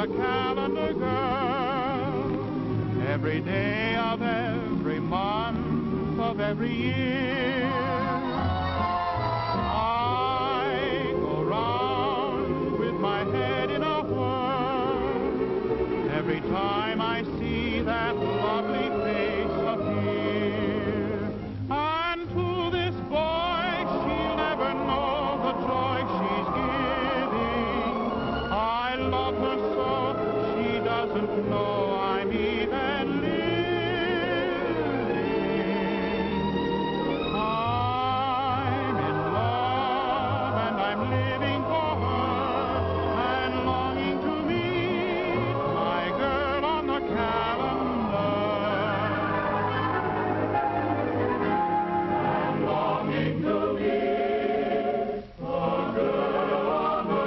the calendar, girl, every day of every month of every year. I go round with my head in a whirl every time I see that lovely face appear. And to this boy, she'll never know the joy she's giving. I love her so, she doesn't know I'm even living. I'm in love and I'm living for her and longing to meet my girl on the calendar. I'm longing to meet the girl on the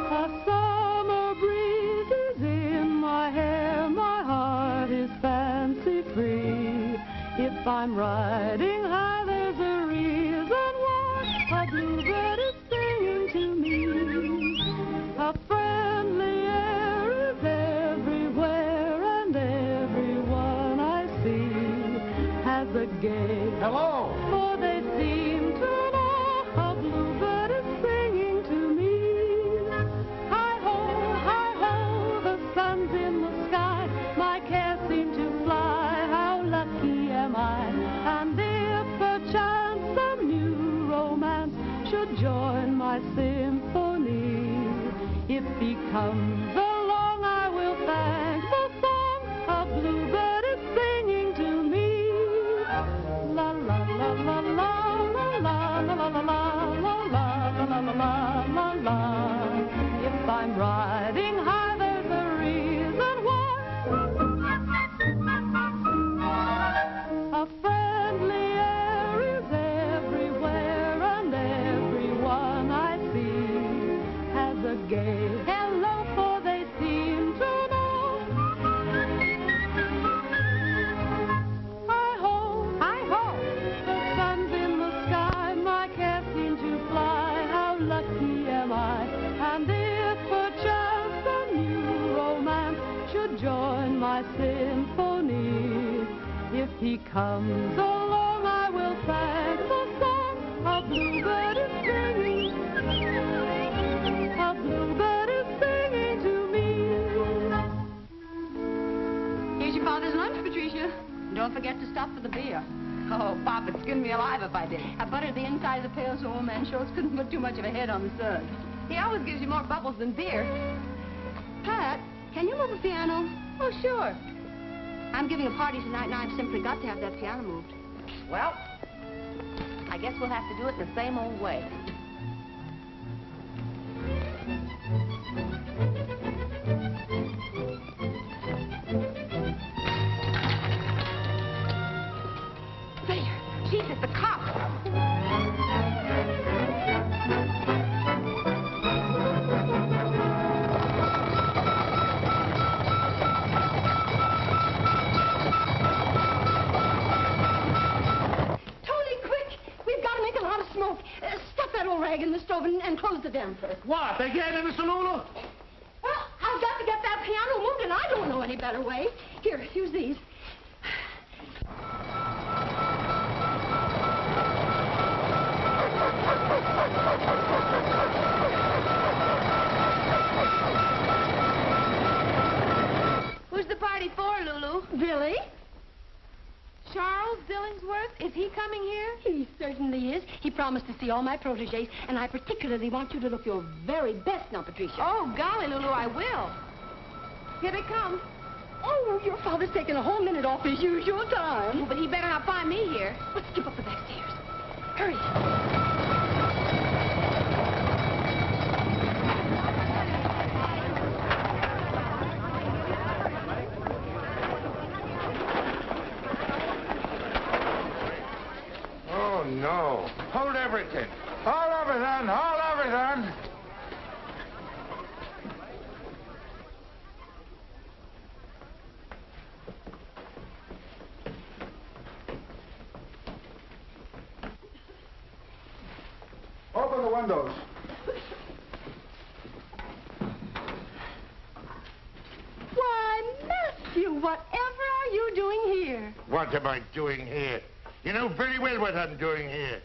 A summer breeze is in my hair, my heart is fancy free. If I'm riding high, there's a reason why a bluebird is singing to me. A friendly air is everywhere, and everyone I see has a gay. Hello. For they seem to know a bluebird is singing to me. Hi-ho, the sun's in the sky. My cares seem to fly. How lucky am I? And if perchance some new romance should join my symphony, if he comes along, I will thank the song a bluebird is singing to me. La la la la la la la la la la la la la la la. If I'm riding high, there's a reason why. A friendly air is everywhere, and everyone I see has a gay hello, for they seem to know. Hi-ho, the sun's in the sky, my cares seem to fly. How lucky am I? And if perchance a new romance should join my symphony, if he comes along, I will thank the song a bluebird is singing. A bluebird is singing to me. Here's your father's lunch, Patricia. Don't forget to stop for the beer. Oh, Pop, it'd skin me alive if I did. I buttered the inside of the pail so old man Schultz couldn't put too much of a head on the sun. He always gives you more bubbles than beer. Pat, can you move a piano? Oh, sure. I'm giving a party tonight, and I've simply got to have that piano moved. Well, I guess we'll have to do it the same old way. There! Jesus, the cops! Stuff that old rag in the stove and close the damper. What? Again, Mr. Lulu? Well, I've got to get that piano moved, and I don't know any better way. Here, use these. Who's the party for, Lulu? Billy. Charles Dillingsworth? Is he coming here? He certainly is. He promised to see all my protégés, and I particularly want you to look your very best now, Patricia. Oh, golly, Lulu, I will. Here they come. Oh, your father's taking a whole minute off his usual time. Oh, but he better not find me here. Let's skip up the back stairs. Hurry. Oh, no. Hold everything. Hold everything. Hold everything. Open the windows. Why, Matthew, whatever are you doing here? What am I doing here? You know very well what I'm doing here.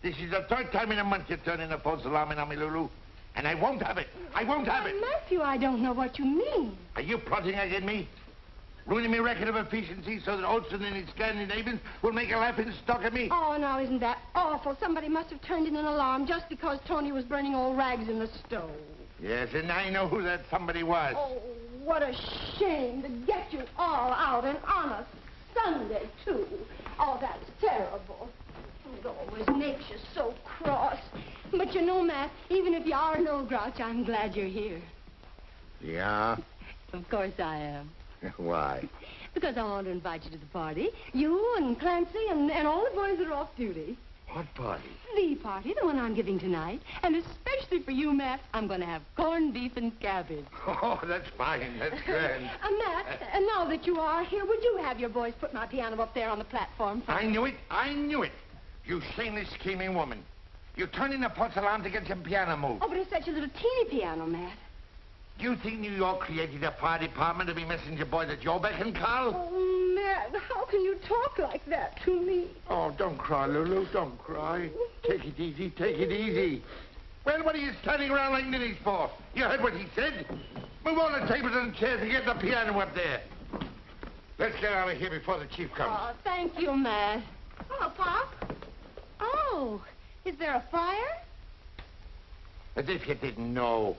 This is the third time in a month you're turning a false alarm on me, Lulu. And I won't have it. I won't have it. Matthew, I don't know what you mean. Are you plotting against me? Ruining my record of efficiency so that Olson and his Scandinavians will make a laughing stock of me? Oh, now, isn't that awful? Somebody must have turned in an alarm just because Tony was burning old rags in the stove. Yes, and I know who that somebody was. Oh, what a shame to get you all out and on a Sunday, too. Oh, that's terrible. It always makes you so cross. But you know, Matt, even if you are an old grouch, I'm glad you're here. Yeah? Of course I am. Why? Because I want to invite you to the party. You and Clancy and all the boys that are off duty. What party? The party, the one I'm giving tonight. And especially for you, Matt, I'm going to have corned beef and cabbage. Oh, that's fine. That's grand. Matt, now that you are here, would you have your boys put my piano up there on the platform? I knew it. I knew it. You shameless, scheming woman. You turned in a false alarm to get some piano moved. Oh, but it's such a little teeny piano, Matt. Do you think New York created a fire department to be messenger boys at your beck and call? Oh, Matt, how can you talk like that to me? Oh, don't cry, Lulu. Don't cry. Take it easy. Take it easy. Well, what are you standing around like ninnies for? You heard what he said. Move all the tables and chairs and get the piano up there. Let's get out of here before the chief comes. Oh, thank you, Matt. Oh, Pop. Oh, is there a fire? As if you didn't know.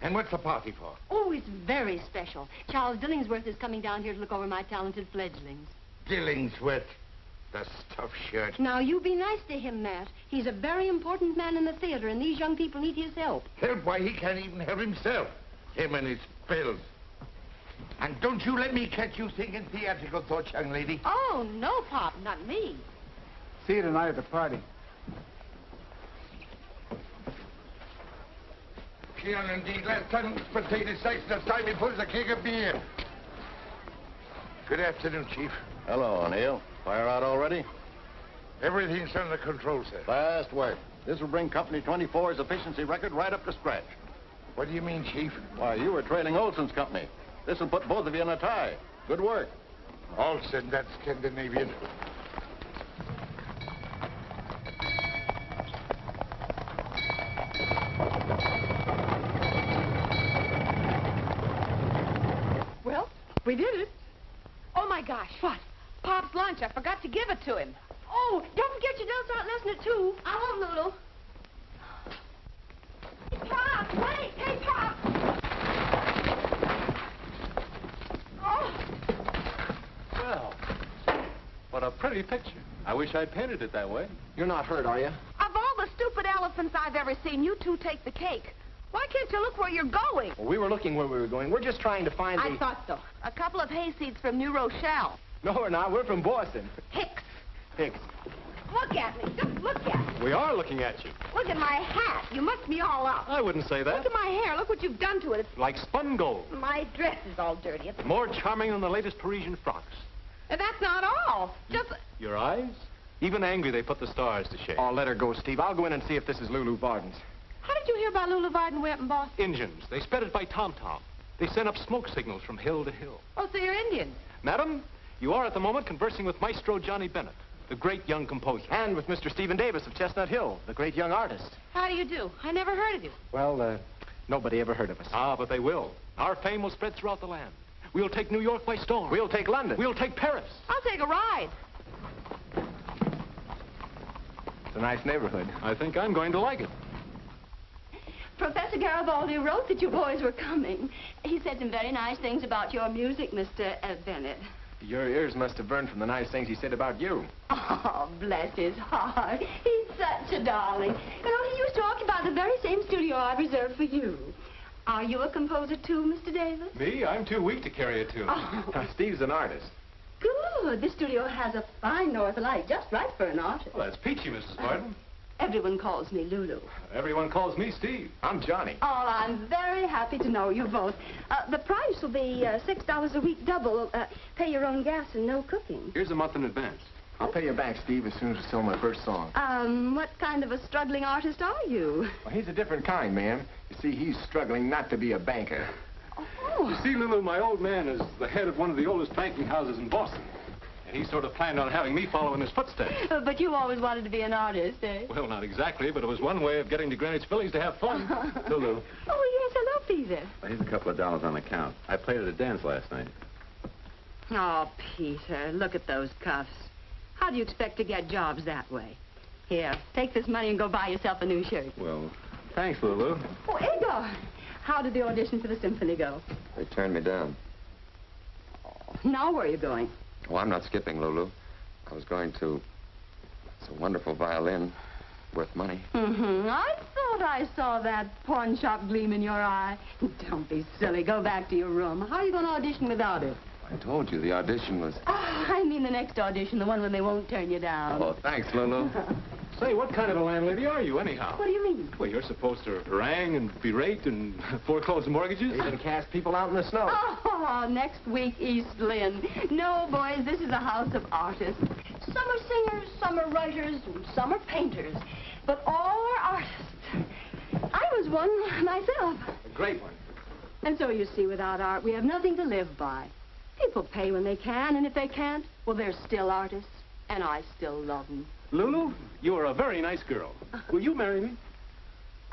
And what's the party for? Oh, it's very special. Charles Dillingsworth is coming down here to look over my talented fledglings. Dillingsworth. The stuffed shirt. Now, you be nice to him, Matt. He's a very important man in the theater, and these young people need his help. Help? Why, he can't even help himself. Him and his bills. And don't you let me catch you thinking theatrical thoughts, young lady. Oh, no, Pop, not me. See you tonight at the party. Piano indeed. Last time it was potato sacks, this time he pulls a keg of beer. Good afternoon, Chief. Hello, O'Neill. Fire out already? Everything's under control, sir. Fast work. This will bring Company 24's efficiency record right up to scratch. What do you mean, Chief? Why, you were trailing Olson's company. This will put both of you in a tie. Good work. Olson, that's Scandinavian. Well, we did it. Oh, my gosh. What? Pop's lunch. I forgot to give it to him. Oh, don't forget your notes aren't listening too. I won't, Lulu. Hey, Pop, wait. Hey, Pop. Oh. Well, what a pretty picture. I wish I'd painted it that way. You're not hurt, are you? Of all the stupid elephants I've ever seen, you two take the cake. Why can't you look where you're going? Well, we were looking where we were going. We're just trying to find I thought so. A couple of hayseeds from New Rochelle. No, we're not. We're from Boston. Hicks. Hicks. Look at me. Just look at me. We are looking at you. Look at my hat. You must be all up. I wouldn't say that. Look at my hair. Look what you've done to it. It's... Like spun gold. My dress is all dirty. It's... More charming than the latest Parisian frocks. And that's not all. Just... Your eyes? Even angry, they put the stars to shame. Oh, let her go, Steve. I'll go in and see if this is Lulu Varden's. How did you hear about Lulu Varden way up in Boston? Injuns. They spread it by tom-tom. They sent up smoke signals from hill to hill. Oh, so you're Indian. Madam, you are at the moment conversing with Maestro Johnny Bennett, the great young composer. And with Mr. Stephen Davis of Chestnut Hill, the great young artist. How do you do? I never heard of you. Well, nobody ever heard of us. Ah, but they will. Our fame will spread throughout the land. We'll take New York by storm. We'll take London. We'll take Paris. I'll take a ride. It's a nice neighborhood. I think I'm going to like it. Professor Garibaldi wrote that you boys were coming. He said some very nice things about your music, Mr. Bennett. Your ears must have burned from the nice things he said about you. Oh, bless his heart. He's such a darling. You know, he used to occupy the very same studio I reserved for you. Are you a composer too, Mr. Davis? Me? I'm too weak to carry a tune. Oh. Steve's an artist. Good. This studio has a fine north light, just right for an artist. Well, that's peachy, Mrs. Barton. Everyone calls me Lulu. Everyone calls me Steve. I'm Johnny. Oh, I'm very happy to know you both. The price will be $6 a week double. Pay your own gas and no cooking. Here's a month in advance. I'll pay you back, Steve, as soon as I sell my first song. What kind of a struggling artist are you? Well, he's a different kind, ma'am. You see, he's struggling not to be a banker. Oh. You see, Lulu, my old man is the head of one of the oldest banking houses in Boston. And he sort of planned on having me follow in his footsteps. But you always wanted to be an artist, eh? Well, not exactly, but it was one way of getting to Greenwich Village to have fun. Lulu. Oh, yes, hello, Peter. Here's a couple of dollars on account. I played at a dance last night. Oh, Peter, look at those cuffs. How do you expect to get jobs that way? Here, take this money and go buy yourself a new shirt. Well, thanks, Lulu. Oh, Edgar, how did the audition for the symphony go? They turned me down. Now where are you going? Oh, I'm not skipping, Lulu. I was going to... It's a wonderful violin. Worth money. I thought I saw that pawn shop gleam in your eye. Don't be silly. Go back to your room. How are you going to audition without it? I told you the audition was... Oh, I mean the next audition, the one when they won't turn you down. Oh, thanks, Lulu. Say, what kind of a landlady are you, anyhow? What do you mean? Well, you're supposed to harangue and berate and foreclose mortgages. Even cast people out in the snow. Oh, next week, East Lynn. No, boys, this is a house of artists. Some are singers, some are writers, and some are painters. But all are artists. I was one myself. A great one. And so, you see, without art, we have nothing to live by. People pay when they can, and if they can't, well, they're still artists. And I still love them. Lulu, you are a very nice girl. Will you marry me?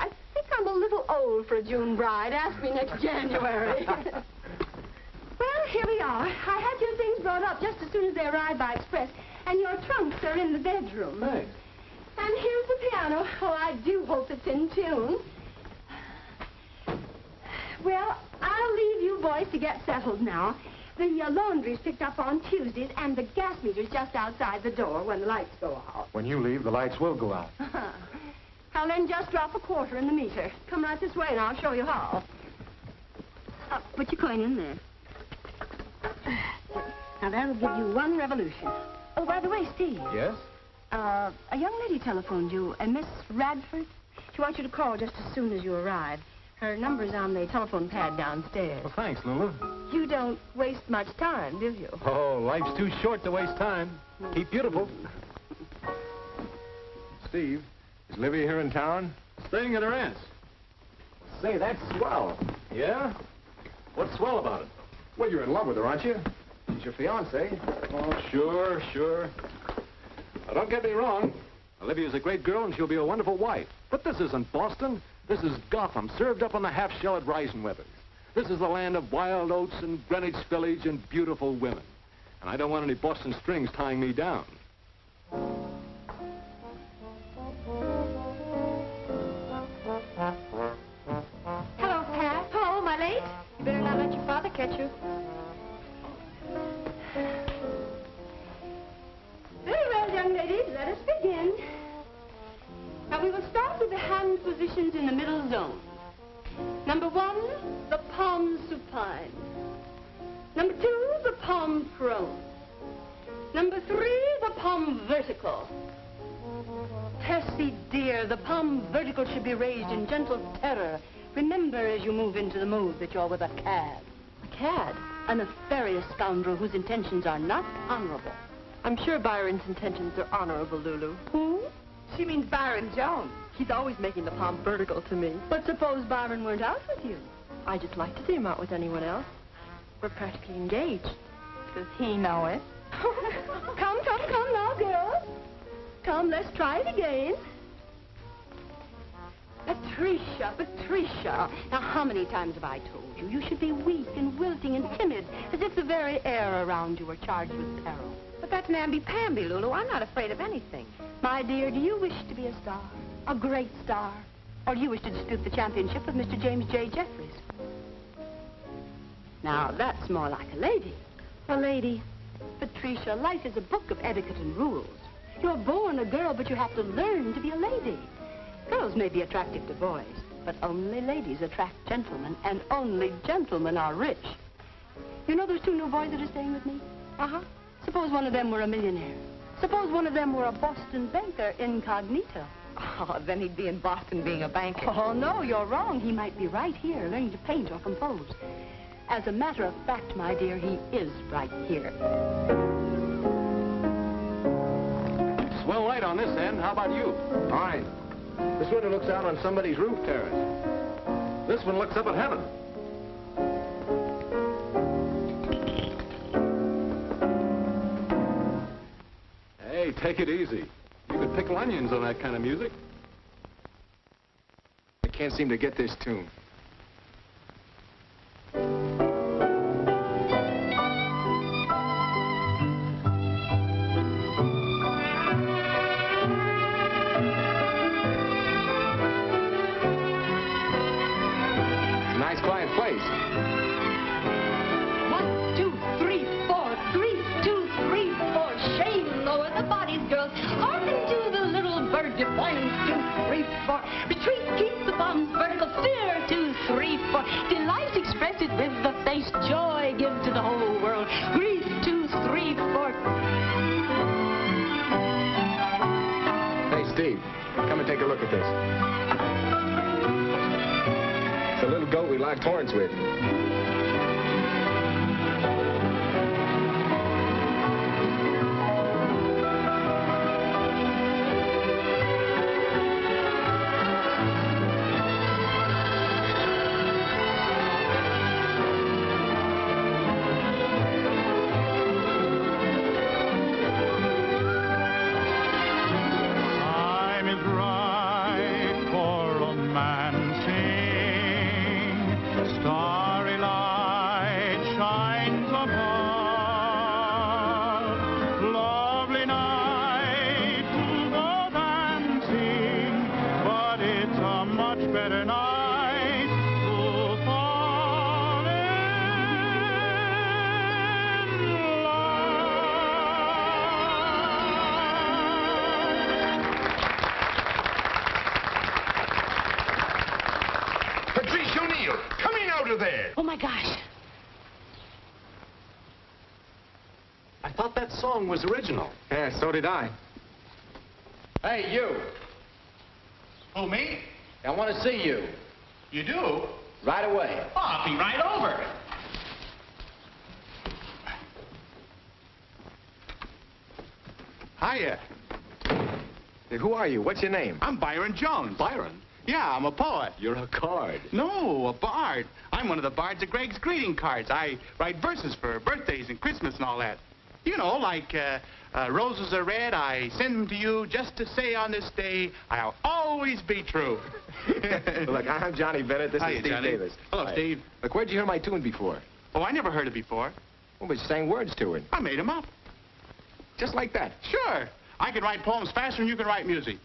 I think I'm a little old for a June bride. Ask me next January. Well, here we are. I had your things brought up just as soon as they arrived by express, and your trunks are in the bedroom. Thanks. And here's the piano. Oh, I do hope it's in tune. Well, I'll leave you boys to get settled now. The laundry's picked up on Tuesdays, and the gas meter's just outside the door when the lights go out. When you leave, the lights will go out. I'll then just drop a quarter in the meter. Come right this way, and I'll show you how. Put your coin in there. Now, that'll give you one revolution. Oh, by the way, Steve. Yes? A young lady telephoned you, Miss Radford. She wants you to call just as soon as you arrive. Her number's on the telephone pad downstairs. Well, thanks, Lulu. You don't waste much time, do you? Oh, life's too short to waste time. Keep beautiful. Steve, is Livy here in town? Staying at her aunt's. Say, that's swell. Yeah? What's swell about it? Well, you're in love with her, aren't you? She's your fiancée. Oh, sure. Now, don't get me wrong. Olivia's a great girl, and she'll be a wonderful wife. But this isn't Boston. This is Gotham, served up on the half-shell at Reisenweber's. This is the land of wild oats and Greenwich Village and beautiful women. And I don't want any Boston strings tying me down. Hello, Pat. Hello, am I late? You better not let your father catch you. Very well, young ladies, let us begin. Now, we will start with the hand positions in the middle zone. Number 1, the palm supine. Number 2, the palm prone. Number 3, the palm vertical. Tessie, dear, the palm vertical should be raised in gentle terror. Remember as you move into the move that you're with a cad. A cad? A nefarious scoundrel whose intentions are not honorable. I'm sure Byron's intentions are honorable, Lulu. Who? She means Byron Jones. He's always making the palm vertical to me. But suppose Byron weren't out with you. I just like to see him out with anyone else. We're practically engaged. Does he know it? Come now, girls. Come, let's try it again. Patricia. Now, how many times have I told you? You should be weak and wilting and timid, as if the very air around you were charged with peril. But that's namby-pamby, Lulu. I'm not afraid of anything. My dear, do you wish to be a star? A great star? Or do you wish to dispute the championship with Mr. James J. Jeffries? Now, that's more like a lady. A lady. Patricia, life is a book of etiquette and rules. You're born a girl, but you have to learn to be a lady. Girls may be attractive to boys, but only ladies attract gentlemen, and only gentlemen are rich. You know those 2 new boys that are staying with me? Uh-huh. Suppose one of them were a millionaire. Suppose one of them were a Boston banker incognito. Oh, then he'd be in Boston being a banker. Oh, no, you're wrong. He might be right here learning to paint or compose. As a matter of fact, my dear, he is right here. Swell light on this end. How about you? All right. This window looks out on somebody's roof terrace. This one looks up at heaven. Hey, take it easy. You could pickle onions on that kind of music. I can't seem to get this tune. Nice quiet place. 1, 2, 3, 4. 3, 2, 3, 4. Shame lower the bodies, girls. Hearken to the little bird defiance. 2, 3, 4. Retreat, keep the bombs vertical. Fear. 2, 3, 4. Delight, express it with the face. Joy, give to the whole world. Grief. 2, 3, 4. Hey, Steve, come and take a look at this. It's a little goat we locked horns with. Time is right for romancing. Starry light shines above. Lovely night to go dancing, but it's a much better night to fall in Patrice O'Neill, coming out of there. Oh, my gosh. I thought that song was original. Yeah, so did I. Hey, you. Who, me? I want to see you. You do? Right away. Oh, I'll be right over. Hiya. Hey, who are you? What's your name? I'm Byron Jones. Byron, Yeah, I'm a poet. you're a card. No, a bard. I'm one of the bards of Greg's greeting cards. I write verses for birthdays and Christmas and all that. You know, like roses are red, I send them to you just to say on this day, I'll always be true. Look, I'm Johnny Bennett. This Hiya, is Steve Johnny. Davis. Hello, Hi. Steve. Look, where'd you hear my tune before? Oh, I never heard it before. Well, but you sang words to it. I made them up. Just like that. Sure. I can write poems faster than you can write music.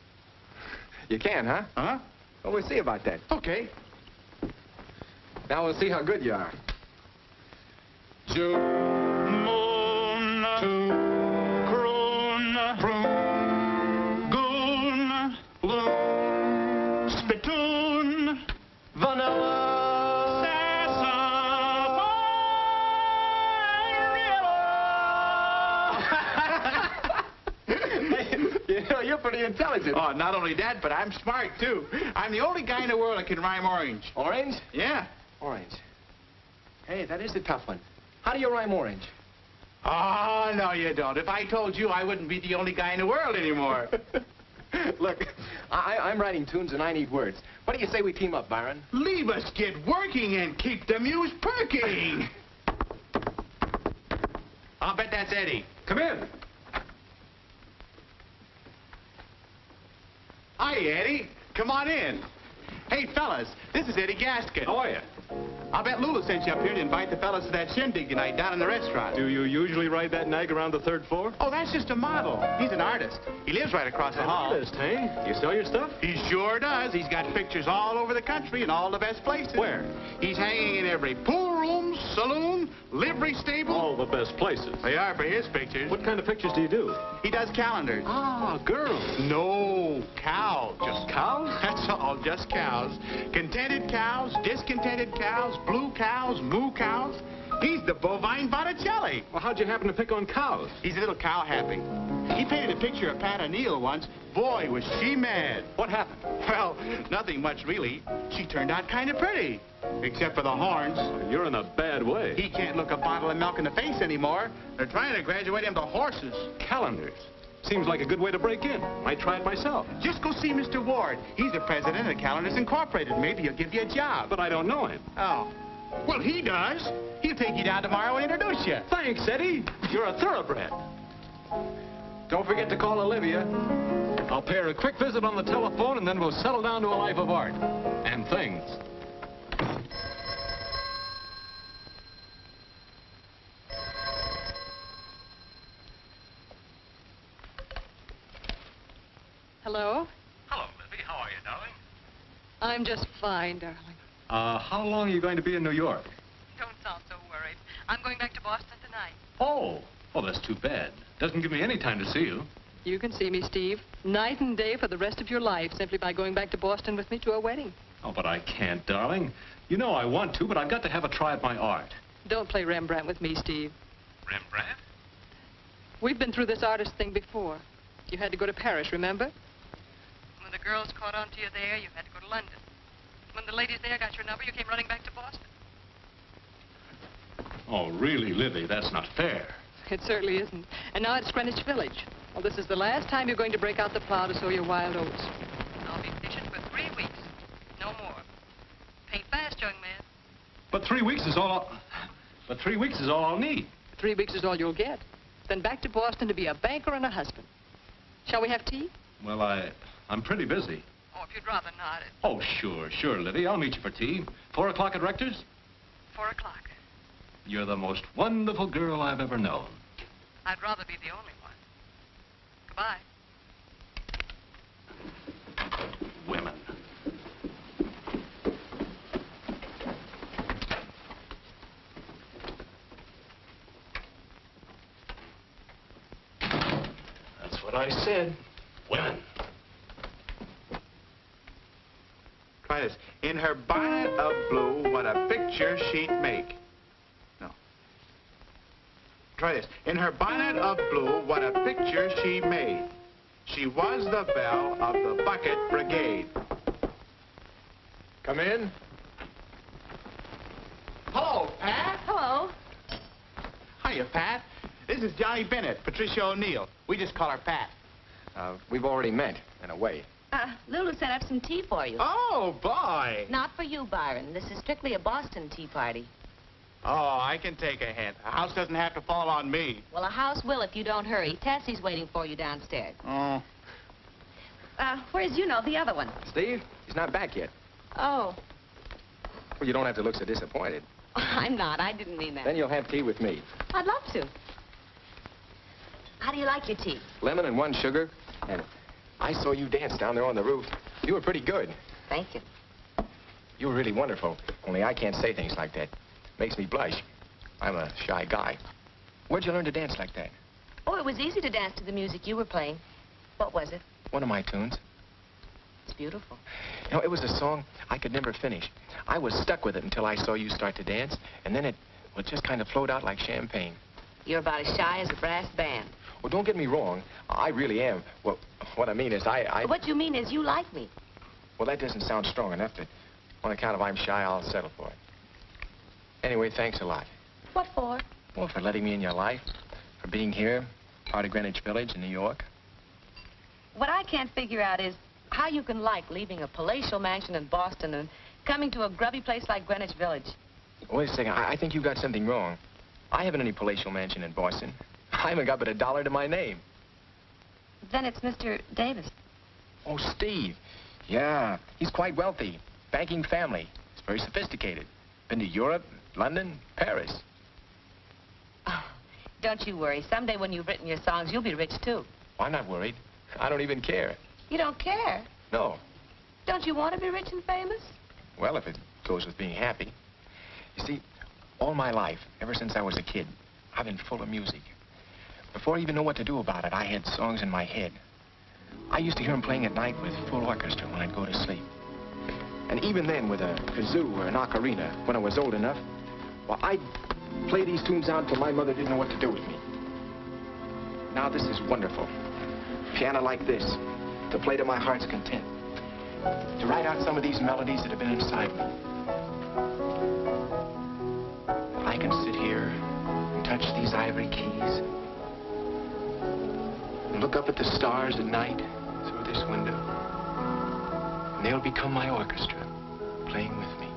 You can, huh? Huh? Well, we'll see about that. Okay. Now we'll see how good you are. moon, croon, goon, loon, spittoon, vanilla, You know, you're pretty intelligent. Oh, not only that, but I'm smart, too. I'm the only guy in the world that can rhyme orange. Orange? Yeah. Orange. Hey, that is a tough one. How do you rhyme orange? Oh, no, you don't. If I told you, I wouldn't be the only guy in the world anymore. Look, I'm writing tunes and I need words. What do you say we team up, Byron? Leave us get working and keep the muse perking. I'll bet that's Eddie. Come in. Hi, Eddie. Come on in. Hey, fellas, this is Eddie Gaskin. How are you? I'll bet Lula sent you up here to invite the fellas to that shindig tonight down in the restaurant. Do you usually ride that nag around the third floor? Oh, that's just a model. He's an artist. He lives right across the hall. Artist, hey? You sell your stuff? He sure does. He's got pictures all over the country in all the best places. Where? He's hanging in every pool room, saloon, livery stable. All the best places. They are for his pictures. What kind of pictures do you do? He does calendars. Ah, girls. No, cows. Just cows? That's all, just cows. Contented cows, discontented cows, blue cows, moo cows. He's the bovine Botticelli. Well, how'd you happen to pick on cows? He's a little cow happy. He painted a picture of Pat O'Neill once. Boy, was she mad. What happened? Well, nothing much, really. She turned out kind of pretty. Except for the horns. You're in a bad way. He can't look a bottle of milk in the face anymore. They're trying to graduate him to horses. Calendars. Seems like a good way to break in. Might try it myself. Just go see Mr. Ward. He's the president of Calendars Incorporated. Maybe he'll give you a job. But I don't know him. Oh. Well, he does. He'll take you down tomorrow and introduce you. Thanks, Eddie. You're a thoroughbred. Don't forget to call Olivia. I'll pay her a quick visit on the telephone, and then we'll settle down to a life of art. And things. Hello? Hello, Libby. How are you, darling? I'm just fine, darling. How long are you going to be in New York? Don't sound so worried. I'm going back to Boston tonight. Oh, well, that's too bad. Doesn't give me any time to see you. You can see me, Steve, night and day for the rest of your life, simply by going back to Boston with me to a wedding. Oh, but I can't, darling. You know I want to, but I've got to have a try at my art. Don't play Rembrandt with me, Steve. Rembrandt? We've been through this artist thing before. You had to go to Paris, remember? When the girls caught on to you there, you had to go to London. When the ladies there got your number, you came running back to Boston. Oh, really, Libby, that's not fair. It certainly isn't. And now it's Greenwich Village. Well, this is the last time you're going to break out the plow to sow your wild oats. I'll be fishing for 3 weeks. No more. Paint fast, young man. But 3 weeks is all I'll need. 3 weeks is all you'll get. Then back to Boston to be a banker and a husband. Shall we have tea? Well, I'm pretty busy. Oh, if you'd rather not. Oh, sure, Libby. I'll meet you for tea. 4 o'clock at Rector's? 4 o'clock. You're the most wonderful girl I've ever known. I'd rather be the only one. Goodbye. Women. That's what I said. Women. Try this. In her bonnet of blue, what a picture she'd make. No. Try this. In her bonnet of blue, what a picture she made. She was the belle of the bucket brigade. Come in. Hello, Pat. Hello. Hiya, Pat. This is Johnny Bennett, Patricia O'Neill. We just call her Pat. We've already met, in a way. Lulu sent up some tea for you. Oh, boy. Not for you, Byron. This is strictly a Boston tea party. Oh, I can take a hint. A house doesn't have to fall on me. Well, a house will if you don't hurry. Tessie's waiting for you downstairs. Oh. Where's the other one? Steve, he's not back yet. Oh. Well, you don't have to look so disappointed. I'm not. I didn't mean that. Then you'll have tea with me. I'd love to. How do you like your tea? Lemon and 1 sugar. And I saw you dance down there on the roof. You were pretty good. Thank you. You were really wonderful. Only I can't say things like that. Makes me blush. I'm a shy guy. Where'd you learn to dance like that? Oh, it was easy to dance to the music you were playing. What was it? One of my tunes. It's beautiful. You know, it was a song I could never finish. I was stuck with it until I saw you start to dance, and then it just kind of flowed out like champagne. You're about as shy as a brass band. Well, don't get me wrong. I really am. Well, what I mean is What you mean is you like me. Well, that doesn't sound strong enough. On account of I'm shy, I'll settle for it. Anyway, thanks a lot. What for? Well, for letting me in your life, for being here, part of Greenwich Village in New York. What I can't figure out is how you can like leaving a palatial mansion in Boston and coming to a grubby place like Greenwich Village. Wait a second. I think you've got something wrong. I haven't any palatial mansion in Boston. I haven't got but $1 to my name. Then it's Mr. Davis. Oh, Steve. Yeah, he's quite wealthy. Banking family. He's very sophisticated. Been to Europe, London, Paris. Oh, don't you worry. Someday when you've written your songs, you'll be rich, too. Well, I'm not worried. I don't even care. You don't care? No. Don't you want to be rich and famous? Well, if it goes with being happy. You see, all my life, ever since I was a kid, I've been full of music. Before I even know what to do about it, I had songs in my head. I used to hear them playing at night with full orchestra when I'd go to sleep. And even then, with a kazoo or an ocarina, when I was old enough, well, I'd play these tunes out until my mother didn't know what to do with me. Now this is wonderful. Piano like this, to play to my heart's content. To write out some of these melodies that have been inside me. I can sit here and touch these ivory keys and look up at the stars at night through this window. And they'll become my orchestra, playing with me.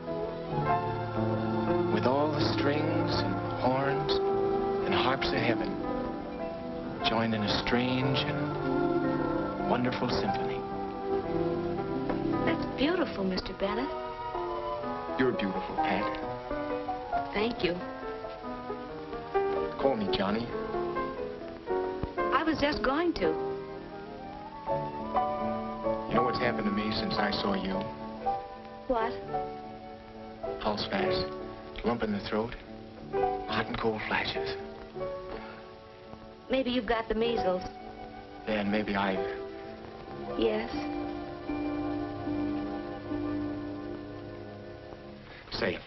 With all the strings and horns and harps of heaven, joined in a strange and wonderful symphony. That's beautiful, Mr. Bennett. You're beautiful, Pat. Thank you. Call me Johnny. I was just going to. You know what's happened to me since I saw you? What? Pulse fast, lump in the throat, hot and cold flashes. Maybe you've got the measles. Then maybe I've... Yes. Say,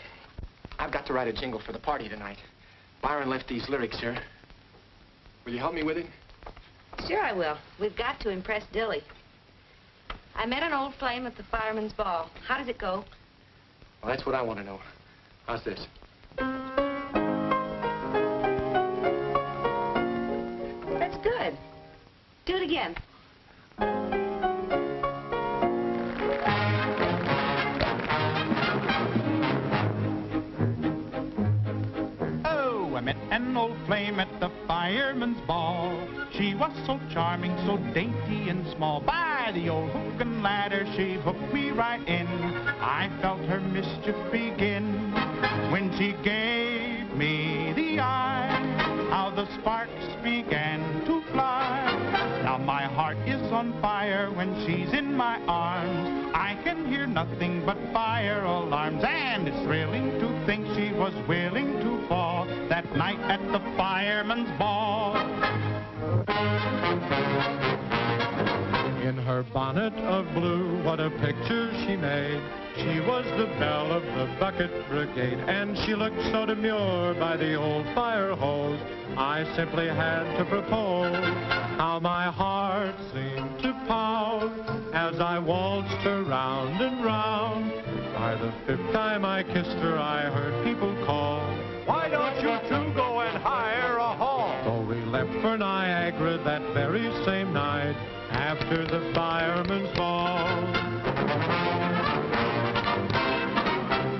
I've got to write a jingle for the party tonight. Byron left these lyrics here. Will you help me with it? Sure I will. We've got to impress Dilly. I met an old flame at the fireman's ball. How does it go? Well, that's what I want to know. How's this? That's good. Do it again. Oh, I met an old flame at the fireman's ball. She was so charming, so dainty and small. By the old hook and ladder, she hooked me right in. I felt her mischief begin when she gave me the eye. How the sparks began to fly. Now my heart is on fire when she's in my arms. I can hear nothing but fire alarms. And it's thrilling to think she was willing to fall that night at the fireman's ball. In her bonnet of blue, what a picture she made. She was the belle of the bucket brigade, and she looked so demure by the old fire hose. I simply had to propose. How my heart seemed to pound as I waltzed her round and round. By the fifth time I kissed her, I heard people call, "Why don't you two go and hire a hall?" So we left for Niagara that very same night after the fireman's ball.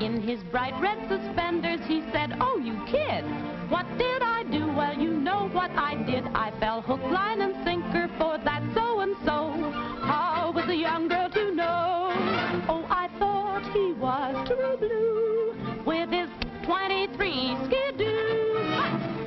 In his bright red suspenders, he said, "Oh, you kid, what did I do?" "Well, you know what I did. I fell hook, line, and sinker for that so-and-so." How was a young girl to know? Oh, I thought he was true blue with his 23 skidoo.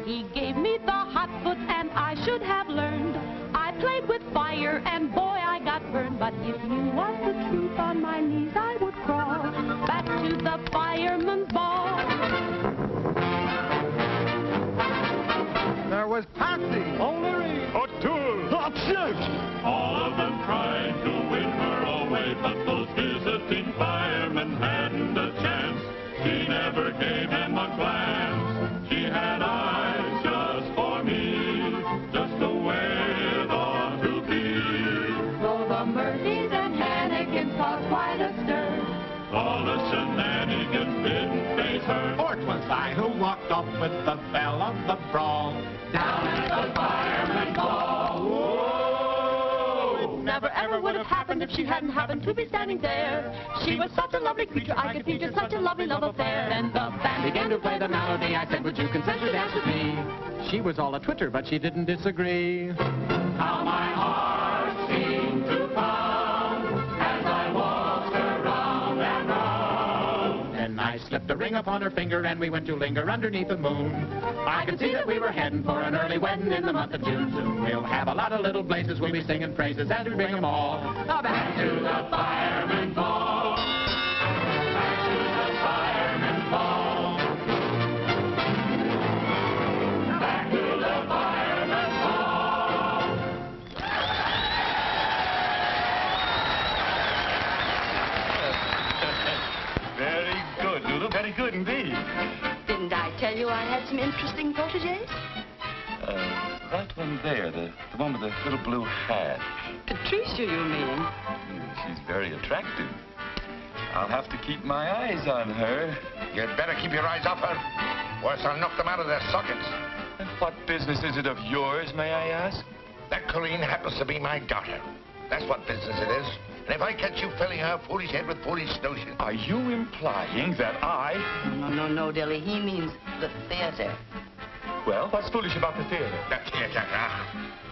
He gave me the hot foot, and I should have learned. I played with fire, and boy, I got burned. But if you want the truth, on my knees I would crawl back to the fireman's ball. There was Patsy, O'Leary, O'Toole, Upshoot. All of them tried to win her away, but those visiting firemen hadn't a chance. She never gave him a glance. She had eyes just for me, just the way it ought to be. Though the Murphys and Hannigans caused quite a stir, all the shenanigans didn't faze her. For 'twas I who walked off with the belle of the brawl Down at the fireman's ball. Whoa! never ever would have happened if she hadn't happened to be standing there. She was such a lovely creature, I could feature such a lovely love affair. Then the band began to play the melody. I said, "Would you consent to dance with me?" She was all a twitter, but she didn't disagree. How my heart seemed to pound as I walked her round and round. Then I slipped a ring upon her finger, and we went to linger underneath the moon. I could see that we were heading for an early wedding in the month of June. Soon we'll have a lot of little blazes. We'll be singing praises as we bring them all back to the fireman's ball. Back to the fireman's ball. Back to the fireman's ball. Very good, Lulu. Very good indeed. Didn't I tell you I had some interesting protégés? That one there, the one with the little blue hat. Patricia, you mean? She's very attractive. I'll have to keep my eyes on her. You'd better keep your eyes off her, or else I'll knock them out of their sockets. And what business is it of yours, may I ask? That Colleen happens to be my daughter. That's what business it is. And if I catch you filling her foolish head with foolish notions... Are you implying that I... No, Dilly. He means the theater. Well, what's foolish about the theater? The theater,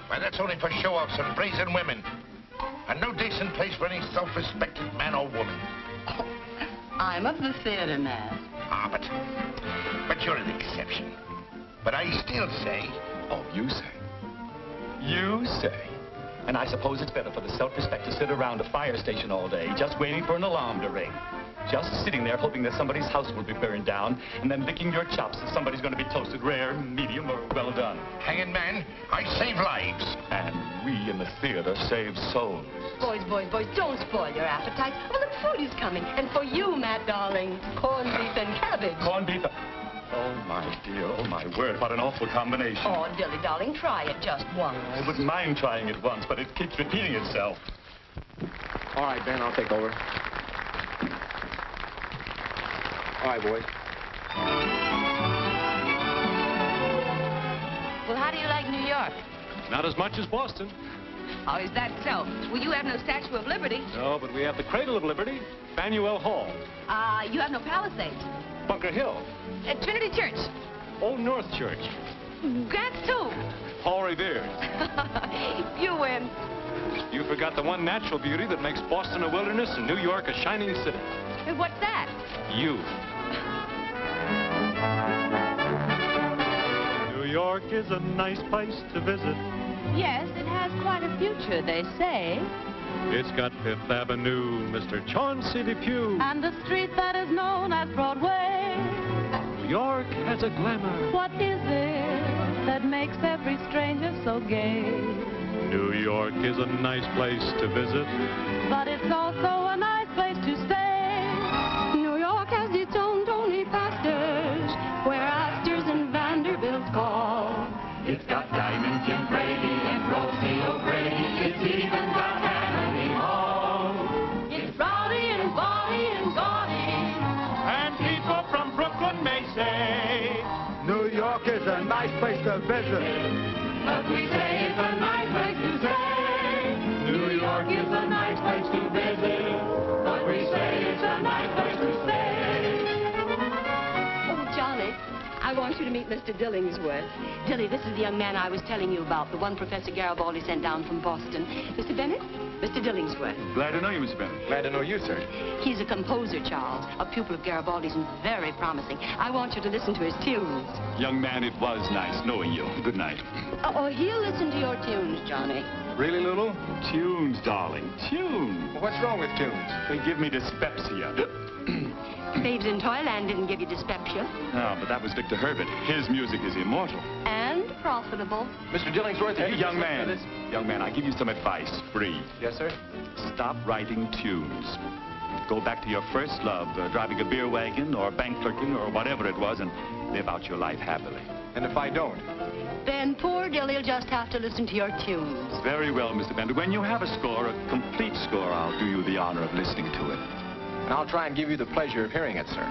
Why, that's only for show-offs and brazen women. And no decent place for any self-respecting man or woman. Oh, I'm of the theater, Matt. But you're an exception. But I still say... Oh, you say? You say? And I suppose it's better for the self-respect to sit around a fire station all day, just waiting for an alarm to ring. Just sitting there hoping that somebody's house will be burned down, and then licking your chops if somebody's going to be toasted rare, medium, or well done. Hanging man, I save lives. And we in the theater save souls. Boys, don't spoil your appetite. Well, the food is coming. And for you, Matt, darling, corned beef and cabbage. Corned beef? Oh, my dear, oh, my word, what an awful combination. Oh, Dilly, darling, try it just once. I wouldn't mind trying it once, but it keeps repeating itself. All right, Ben, I'll take over. All right, boys. Well, how do you like New York? Not as much as Boston. Oh, is that so? Well, you have no Statue of Liberty. No, but we have the Cradle of Liberty, Faneuil Hall. You have no Palisades. Bunker Hill. Trinity Church. Old North Church. Grant's Tomb. Paul Revere. You win. You forgot the one natural beauty that makes Boston a wilderness and New York a shining city. What's that? You. New York is a nice place to visit. Yes, it has quite a future, they say. It's got Fifth Avenue, Mr. Chauncey Depew. And the street that is known as Broadway. New York has a glamour. What is it that makes every stranger so gay? New York is a nice place to visit. But it's also a nice place to stay. New York has its own Tony pastors, where Astors and Vanderbilts call. It's got Diamond Jim Brady and Rosie O'Grady. It's even got Tammany Hall. It's rowdy and bawdy and gaudy. And people from Brooklyn may say, New York is a nice place to visit. But we say it's a nice place to stay. New York is a nice place to visit. But we say it's a nice place to stay. Oh, Johnny, I want you to meet Mr. Dillingsworth. Dilly, this is the young man I was telling you about, the one Professor Garibaldi sent down from Boston. Mr. Bennett, Mr. Dillingsworth. Glad to know you, Mr. Bennett. Glad to know you, sir. He's a composer, Charles, a pupil of Garibaldi's and very promising. I want you to listen to his tunes. Young man, it was nice knowing you. Good night. Oh, he'll listen to your tunes, Johnny. Really, Lulu? Tunes, darling, tunes. What's wrong with tunes? They give me dyspepsia. Babes in Toyland didn't give you dyspepsia. No, but that was Victor Herbert. His music is immortal. And profitable. Mr. Dillingsworth, Hey, young man, I give you some advice, free. Yes, sir? Stop writing tunes. Go back to your first love, driving a beer wagon or bank clerking or whatever it was, and live out your life happily. And if I don't? Then poor Dilly'll just have to listen to your tunes. Very well, Mr. Bender. When you have a score, a complete score, I'll do you the honor of listening to it. And I'll try and give you the pleasure of hearing it, sir.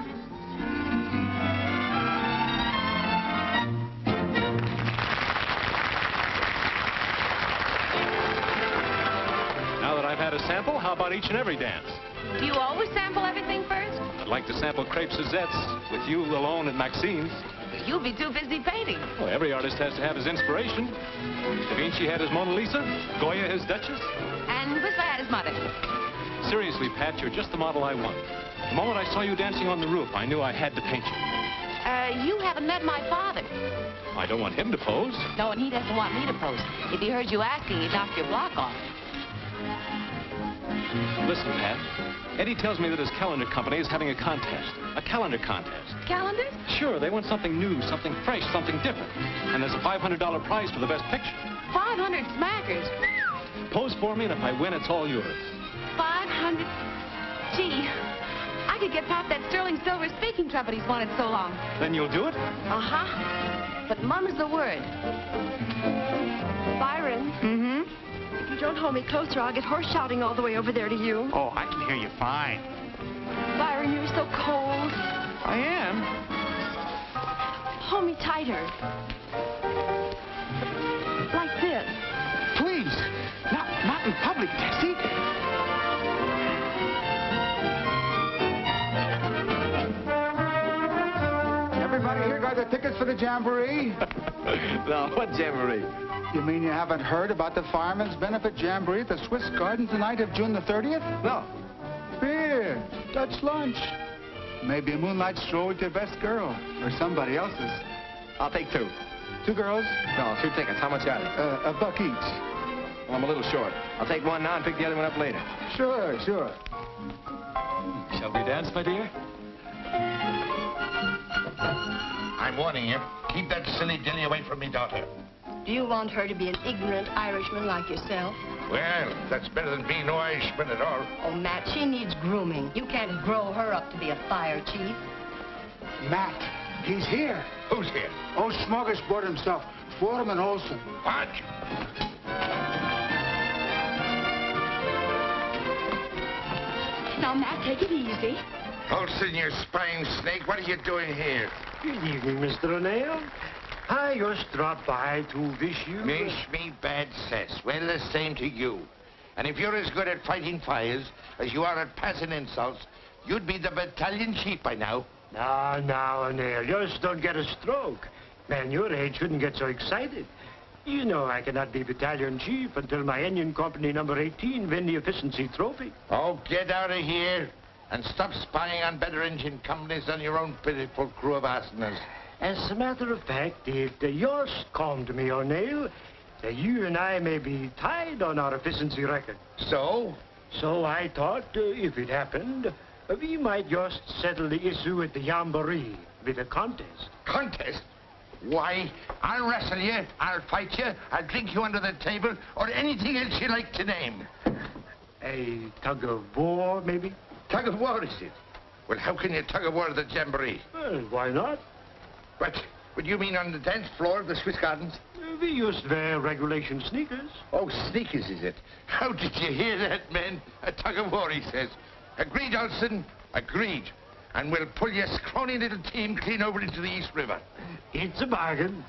Now that I've had a sample, how about each and every dance? Do you always sample everything first? I'd like to sample Crepe Suzette's with you alone at Maxine's. You'll be too busy painting. Well, every artist has to have his inspiration. Da Vinci had his Mona Lisa, Goya his Duchess. And Whistler had his mother. Seriously, Pat, you're just the model I want. The moment I saw you dancing on the roof, I knew I had to paint you. You haven't met my father. I don't want him to pose. No, and he doesn't want me to pose. If he heard you asking, he'd knock your block off. Listen, Pat. Eddie tells me that his calendar company is having a contest. A calendar contest. Calendars? Sure, they want something new, something fresh, something different. And there's a $500 prize for the best picture. 500 smackers. Pose for me, and if I win, it's all yours. 500. Gee, I could get Pop that sterling silver speaking trumpet he's wanted so long. Then you'll do it? Uh-huh. But mum's the word. Byron. Mm-hmm. If you don't hold me closer, I'll get horse shouting all the way over there to you. Oh, I can hear you fine. Byron, you're so cold. I am. Hold me tighter. Like this. Please. Not in public, Tessie. Everybody here got the tickets for the jamboree? No, what jamboree? You mean you haven't heard about the Fireman's Benefit Jamboree at the Swiss Gardens the night of June the 30th? No. Beer, Dutch lunch. Maybe a moonlight stroll with your best girl, or somebody else's. I'll take 2. 2 girls? No, 2 tickets. How much are they? A buck each. Well, I'm a little short. I'll take one now and pick the other one up later. Sure. Shall we dance, my dear? I'm warning you. Keep that silly dilly away from me, daughter. Do you want her to be an ignorant Irishman like yourself? Well, that's better than being no Irishman at all. Oh, Matt, she needs grooming. You can't grow her up to be a fire chief. Matt, he's here. Who's here? Oh, Smorgasbord himself, Foreman Olson. What? Now, Matt, take it easy. Olson, you spying snake, what are you doing here? Good evening, Mr. O'Neill. I just dropped by to wish you... Wish me bad cess. Well, the same to you. And if you're as good at fighting fires as you are at passing insults, you'd be the battalion chief by now. Now, O'Neill, just don't get a stroke. Man your age shouldn't get so excited. You know I cannot be battalion chief until my engine company number 18 win the efficiency trophy. Oh, get out of here and stop spying on better engine companies than your own pitiful crew of arsenals. As a matter of fact, it just come to me, O'Neill, that you and I may be tied on our efficiency record. So? So I thought, if it happened, we might just settle the issue at the Jamboree with a contest. Contest? Why, I'll wrestle you, I'll fight you, I'll drink you under the table, or anything else you like to name. A tug of war, maybe? Tug of war, is it? Well, how can you tug of war at the Jamboree? Well, why not? What do you mean on the dance floor of the Swiss Gardens? We just wear regulation sneakers. Oh, sneakers, is it? How did you hear that, men? A tug of war, he says. Agreed, Olson, agreed. And we'll pull your scrawny little team clean over into the East River. It's a bargain.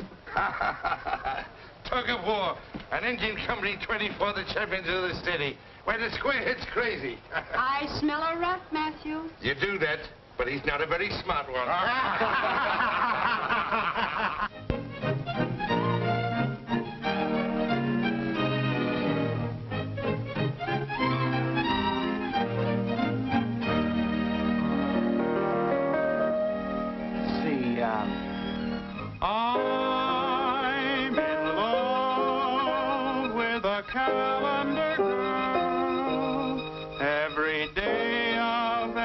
Tug of war, an engine company 24, the champions of the city. Why, the squarehead's crazy. I smell a rat, Matthew. You do that, but he's not a very smart one. I'm in love with a calendar girl. Every day of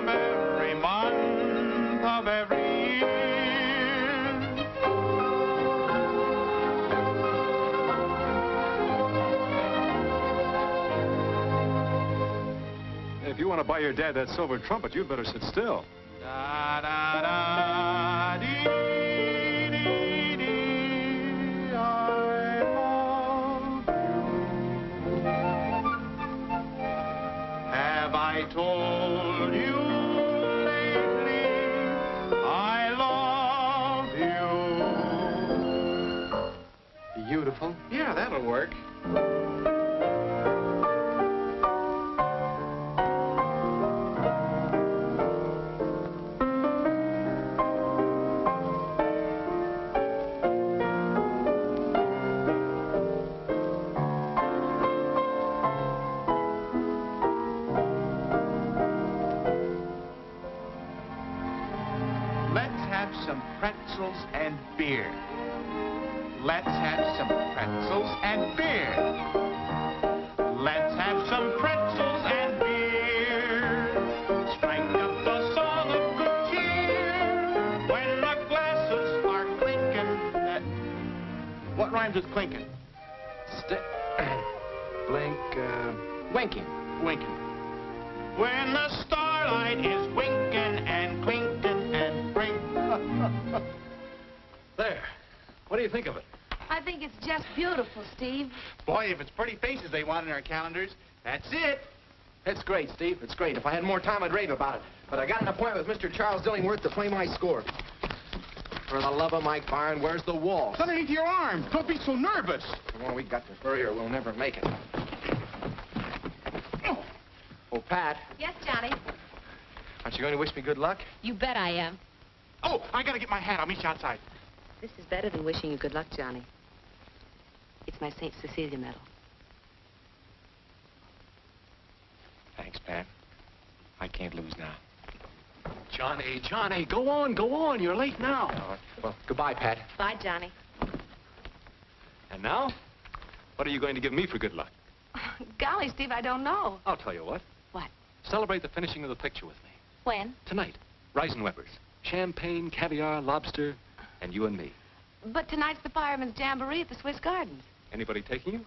every month of every year. If you want to buy your dad that silver trumpet, you'd better sit still. Da da da dee dee dee. I love you. Have I told you lately I love you? Beautiful. Yeah, that'll work. Some pretzels and beer. Let's have some pretzels and beer. Let's have some pretzels and beer. Strike up the song of good cheer when the glasses are clinking. What rhymes with clinking? Blink, Winking. Winking. When the starlight is winking and clinking and bring. There. What do you think of it? I think it's just beautiful, Steve. Boy, if it's pretty faces they want in our calendars, that's it. It's great, Steve. It's great. If I had more time, I'd rave about it. But I got an appointment with Mr. Charles Dillingworth to play my score. For the love of Mike Byron, where's the wall? It's underneath your arm. Don't be so nervous. Come on, we got to hurry or we'll never make it. Oh, Pat, Yes, Johnny. aren't you going to wish me good luck? You bet I am. Oh, I gotta get my hat. I'll meet you outside. This is better than wishing you good luck, Johnny. It's my St. Cecilia medal. Thanks, Pat. I can't lose now. Johnny, go on. You're late now. Well, goodbye, Pat. Bye, Johnny. And now, what are you going to give me for good luck? Golly, Steve, I don't know. I'll tell you what. What? Celebrate the finishing of the picture with me. When? Tonight. Reisenweber's. Champagne, caviar, lobster, and you and me. But tonight's the Fireman's Jamboree at the Swiss Gardens. Anybody taking you?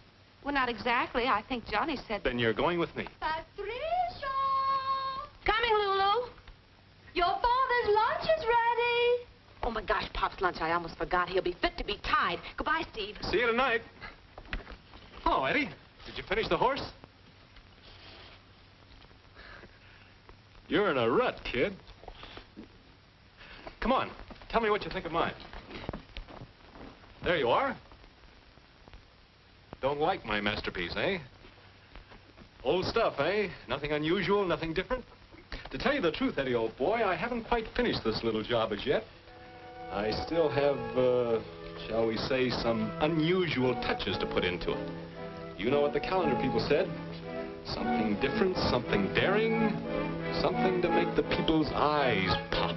Well, not exactly. I think Johnny said... Then you're going with me. Patricia! Coming, Lulu. Your father's lunch is ready. Oh, my gosh, Pop's lunch. I almost forgot. He'll be fit to be tied. Goodbye, Steve. See you tonight. Oh, Eddie, did you finish the horse? You're in a rut, kid. Come on, tell me what you think of mine. There you are. Don't like my masterpiece, eh? Old stuff, eh? Nothing unusual, nothing different? To tell you the truth, Eddie, old boy, I haven't quite finished this little job as yet. I still have, shall we say, some unusual touches to put into it. You know what the calendar people said? Something different, something daring, something to make the people's eyes pop.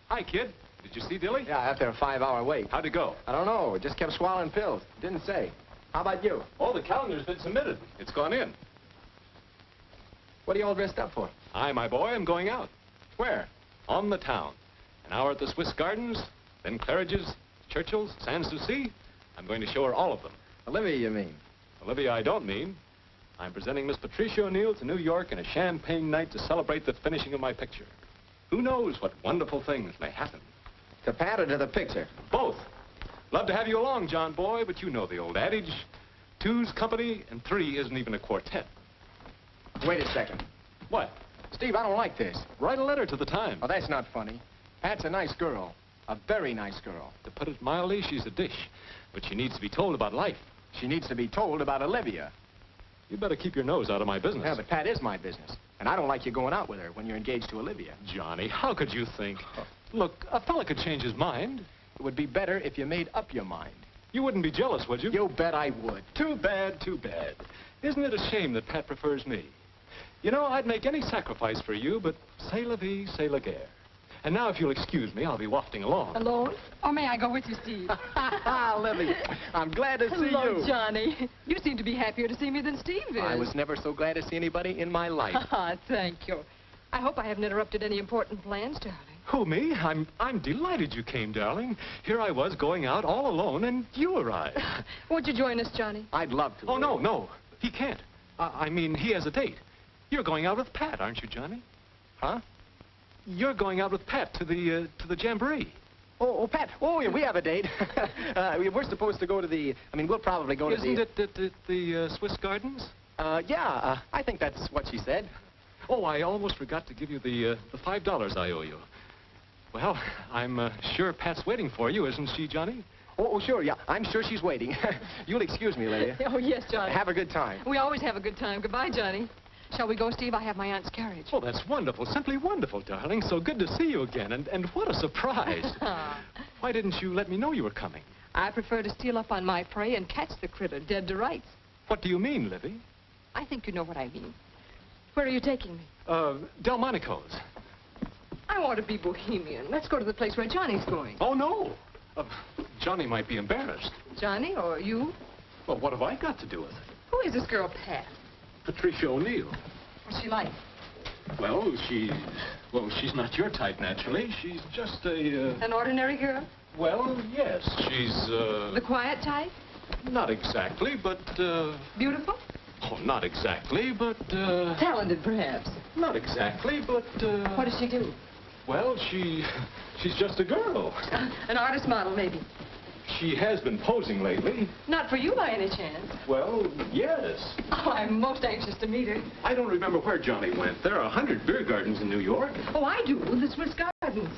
Hi, kid. Did you see Dilly? Yeah, after a 5-hour wait. How'd it go? I don't know. It just kept swallowing pills. Didn't say. How about you? Oh, the calendar's been submitted. It's gone in. What are you all dressed up for? I, my boy, am going out. Where? On the town. An hour at the Swiss Gardens, then Claridge's, Churchill's, Sans Souci. I'm going to show her all of them. Olivia, you mean? Olivia, I don't mean. I'm presenting Miss Patricia O'Neill to New York in a champagne night to celebrate the finishing of my picture. Who knows what wonderful things may happen. To Pat or to the picture? Both. Love to have you along, John boy, but you know the old adage. Two's company and three isn't even a quartet. Wait a second. What? Steve, I don't like this. Write a letter to the Times. Oh, that's not funny. Pat's a nice girl. A very nice girl. To put it mildly, she's a dish. But she needs to be told about life. She needs to be told about Olivia. You better keep your nose out of my business. Yeah, but Pat is my business. And I don't like you going out with her when you're engaged to Olivia. Johnny, how could you think? Look, a fella could change his mind. It would be better if you made up your mind. You wouldn't be jealous, would you? You bet I would. Too bad, too bad. Isn't it a shame that Pat prefers me? You know, I'd make any sacrifice for you, but c'est la vie, c'est la guerre. And now, if you'll excuse me, I'll be wafting along. Alone? Or may I go with you, Steve? Lily, I'm glad to see you. Hello, Johnny. You seem to be happier to see me than Steve is. I was never so glad to see anybody in my life. Thank you. I hope I haven't interrupted any important plans, darling. Who, me? I'm delighted you came, darling. Here I was going out all alone, and you arrived. Won't you join us, Johnny? I'd love to. Oh, no. He can't. I mean, he has a date. You're going out with Pat, aren't you, Johnny? Huh? You're going out with Pat to the Jamboree. Oh, Pat. Oh, yeah, we have a date. We're supposed to go to the... we'll probably go to the... Isn't it at the Swiss Gardens? Yeah, I think that's what she said. Oh, I almost forgot to give you the $5 I owe you. Well, I'm sure Pat's waiting for you, isn't she, Johnny? Oh, sure, yeah. I'm sure she's waiting. You'll excuse me, Lydia. Oh, yes, Johnny. Have a good time. We always have a good time. Goodbye, Johnny. Shall we go, Steve? I have my aunt's carriage. Oh, that's wonderful. Simply wonderful, darling. So good to see you again. And what a surprise. Why didn't you let me know you were coming? I prefer to steal up on my prey and catch the critter dead to rights. What do you mean, Livy? I think you know what I mean. Where are you taking me? Delmonico's. I want to be bohemian. Let's go to the place where Johnny's going. Oh, no. Johnny might be embarrassed. Johnny or you? Well, what have I got to do with it? Who is this girl, Pat? Patricia O'Neill. What's she like? Well, she's not your type, naturally. She's just a, An ordinary girl? Well, yes, she's, The quiet type? Not exactly, but, Beautiful? Oh, not exactly, but, Talented, perhaps? Not exactly, but, What does she do? Well, she's just a girl. An artist model, maybe? She has been posing lately. Not for you by any chance. Well, yes. Oh, I'm most anxious to meet her. I don't remember where Johnny went. There are 100 beer gardens in New York. Oh, I do. The Swiss Gardens.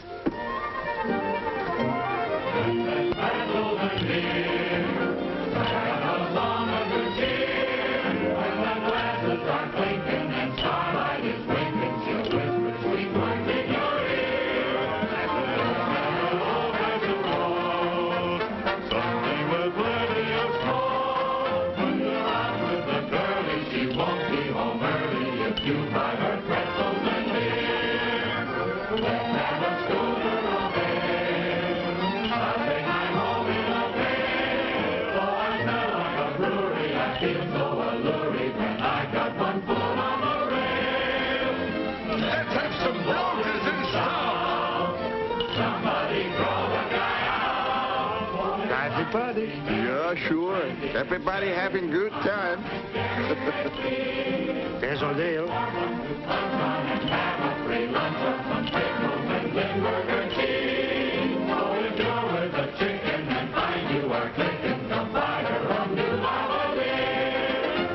Party. Yeah, sure. Everybody having good time. There's O'Neill.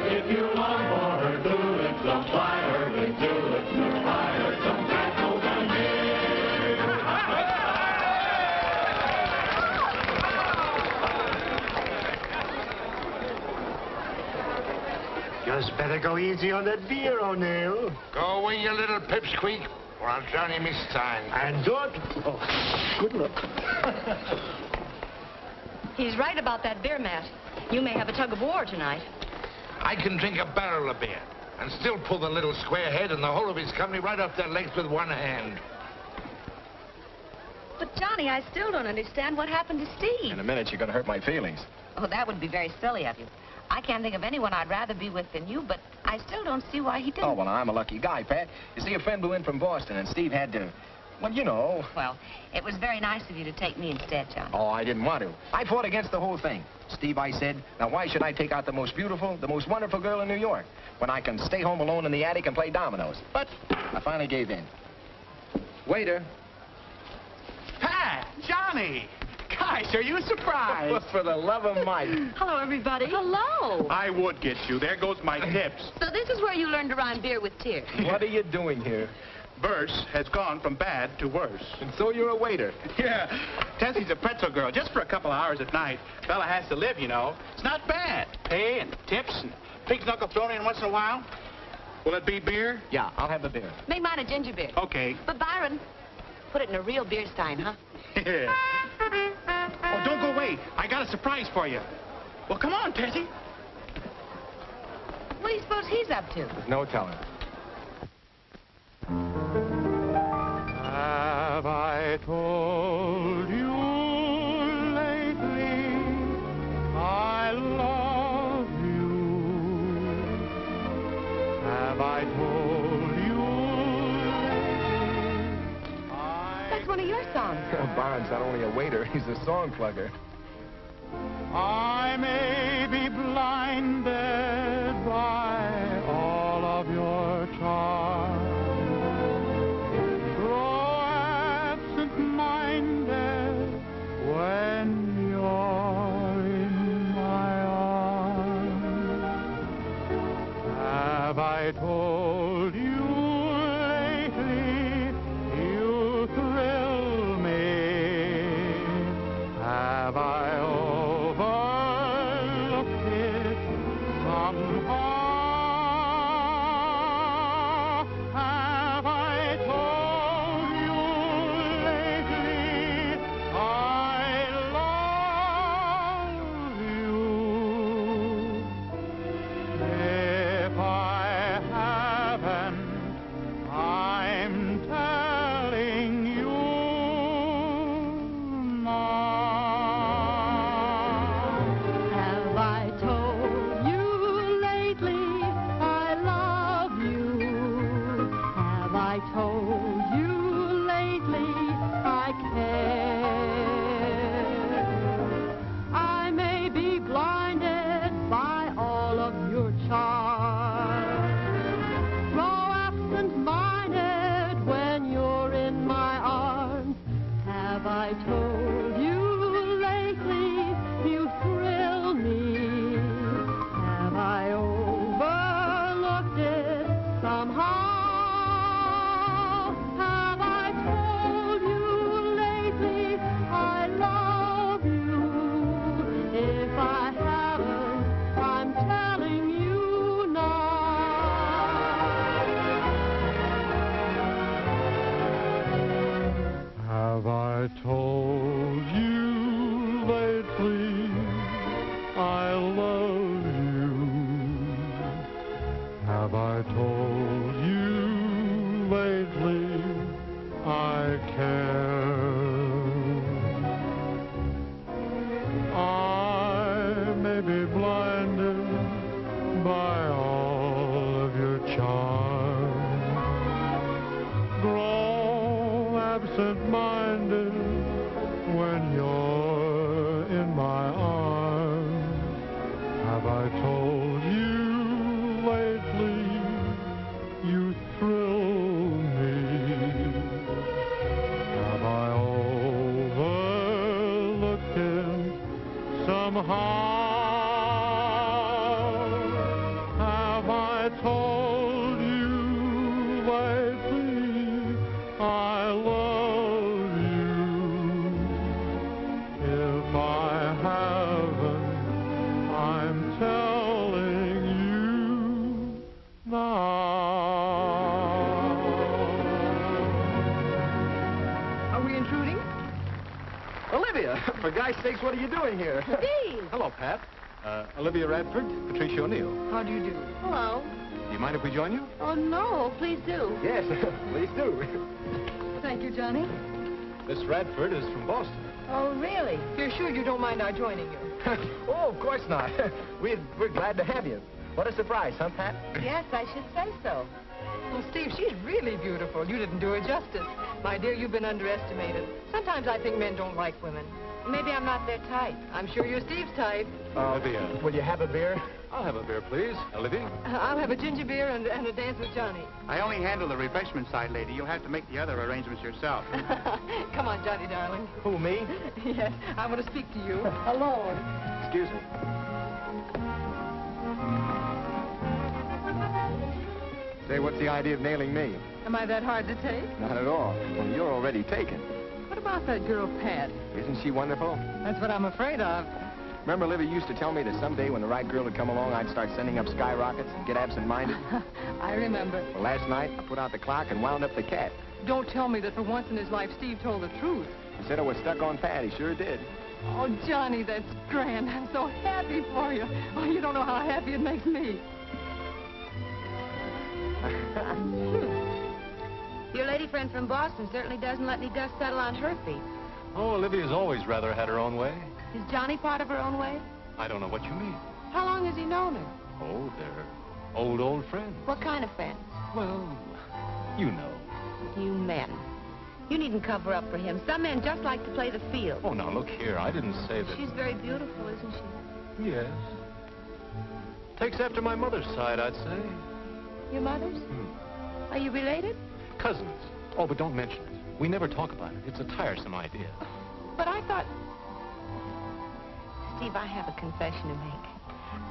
If you long for her tulips, supply her with tulips, nor buy her some castles and Just better go easy on that beer, O'Neill. Go away, you little pipsqueak, or I'll drown him this time. And don't... Oh, good luck. He's right about that beer, Matt. You may have a tug of war tonight. I can drink a barrel of beer and still pull the little square head and the whole of his company right off their legs with one hand. But, Johnny, I still don't understand what happened to Steve. In a minute, you're going to hurt my feelings. Oh, that would be very silly of you. I can't think of anyone I'd rather be with than you, but I still don't see why he didn't. Oh, well, I'm a lucky guy, Pat. You see, a friend blew in from Boston, and Steve had to, well, you know. Well, it was very nice of you to take me instead, Johnny. Oh, I didn't want to. I fought against the whole thing. Steve, I said, now why should I take out the most beautiful, the most wonderful girl in New York when I can stay home alone in the attic and play dominoes? But I finally gave in. Waiter. Pat! Johnny! Gosh, are you surprised? For the love of Mike. Hello, everybody. Hello. I would get you. There goes my tips. So this is where you learned to rhyme beer with tears. What are you doing here? Verse has gone from bad to worse. And so you're a waiter. Yeah. Tessie's a pretzel girl just for a couple of hours at night. Fella has to live, you know. It's not bad. Pay and tips and pig's knuckle thrown in once in a while. Will it be beer? Yeah, I'll have the beer. Make mine a ginger beer. Okay. But, Byron, put it in a real beer stein, huh? Yeah. Oh, don't go away. I got a surprise for you. Well, come on, Tessie. What do you suppose he's up to? No telling. Have I told you lately I love you? Have I told you lately That's one of your songs. Byron's not only a waiter, he's a song plugger. I may be blinded by all of your charm, grow absent-minded when you're in my arms. Have I told you lately you thrill me? Have I overlooked it somehow? Have I told you lately I love you? If I haven't, I'm I told you lately I care? I may be blinded by all of your charms, grow absent-minded when you're in my arms. Have I told you lately you thrill me? Have I overlooked it somehow? Have I told you lately I love you? If I haven't, I'm telling you now. Have I told you lately I love you? Have I told you lately I care? I may be blinded by all of your charms, grow absent-minded when you're in my arms. Have I told you lately you thrill me? Have I overlooked it somehow? Have I told you lately I love you? If I haven't, I'm telling you now. Are we intruding? Olivia, for God's sakes, what are you doing here? Steve! Hello, Pat. Olivia Radford, Patricia O'Neill. How do you do? Hello. Do you mind if we join you? Oh, no, please do. Yes, please do. Thank you, Johnny. Miss Radford is from Boston. Oh, really? You're sure you don't mind our joining you? Oh, of course not. We're glad to have you. What a surprise, huh, Pat? Yes, I should say so. Well, Steve, she's really beautiful. You didn't do her justice. My dear, you've been underestimated. Sometimes I think men don't like women. Maybe I'm not their type. I'm sure you're Steve's type. Olivia. Will you have a beer? I'll have a beer, please. Olivia? I'll have a ginger beer and a dance with Johnny. I only handle the refreshment side, lady. You'll have to make the other arrangements yourself. Come on, Johnny, darling. Who, me? Yes, I want to speak to you alone. Excuse me. Say, what's the idea of nailing me? Am I that hard to take? Not at all. Well, you're already taken. What about that girl, Pat? Isn't she wonderful? That's what I'm afraid of. Remember, Livy used to tell me that someday when the right girl would come along, I'd start sending up skyrockets and get absent-minded? I remember. Well, last night, I put out the clock and wound up the cat. Don't tell me that for once in his life, Steve told the truth. He said I was stuck on Pat. He sure did. Oh, Johnny, that's grand. I'm so happy for you. Oh, you don't know how happy it makes me. Your lady friend from Boston certainly doesn't let any dust settle on her feet. Oh, Olivia's always rather had her own way. Is Johnny part of her own way? I don't know what you mean. How long has he known her? Oh, they're old friends. What kind of friends? Well, you know. You men. You needn't cover up for him. Some men just like to play the field. Oh, now, look here. I didn't say that. She's very beautiful, isn't she? Yes. Takes after my mother's side, I'd say. Your mother's? Are you related? Cousins. Oh, but don't mention it. We never talk about it. It's a tiresome idea. But I thought... Steve, I have a confession to make.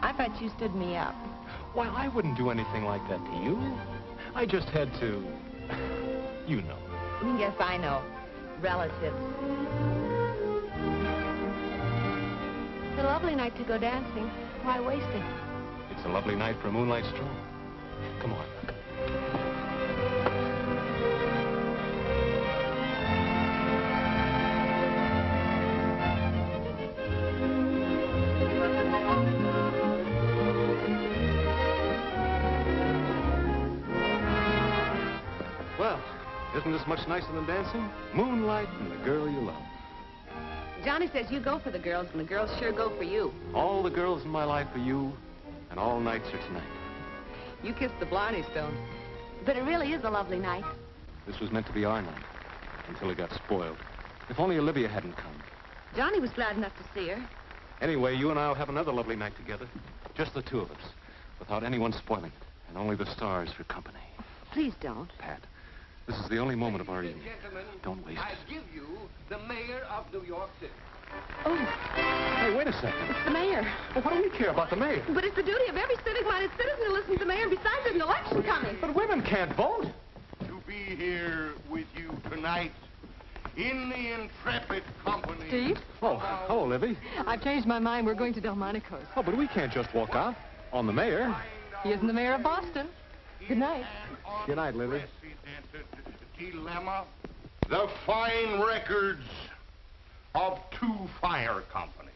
I thought you stood me up. Why, I wouldn't do anything like that to you. I just had to... You know. Yes, I know. Relatives. It's a lovely night to go dancing. Why waste it? It's a lovely night for a moonlight stroll. Come on. Well, isn't this much nicer than dancing? Moonlight and the girl you love. Johnny says you go for the girls, and the girls sure go for you. All the girls in my life are you, and all nights are tonight. You kissed the Blarney Stone. But it really is a lovely night. This was meant to be our night, until it got spoiled. If only Olivia hadn't come. Johnny was glad enough to see her. Anyway, you and I'll have another lovely night together. Just the two of us, without anyone spoiling it, and only the stars for company. Please don't. Pat, this is the only moment of our evening. Don't waste I it. give you the mayor of New York City. Oh, Hey, wait a second. it's the mayor. Well, what do we care about the mayor? But it's the duty of every civic-minded citizen to listen to the mayor, and besides, there's an election coming. But women can't vote. To be here with you tonight in the intrepid company. Steve? Oh, hello, Livy. I've changed my mind. We're going to Delmonico's. Oh, but we can't just walk out on the mayor. He isn't the mayor of Boston. Good night. Good night, Livy. Dilemma. The fine records of two fire companies.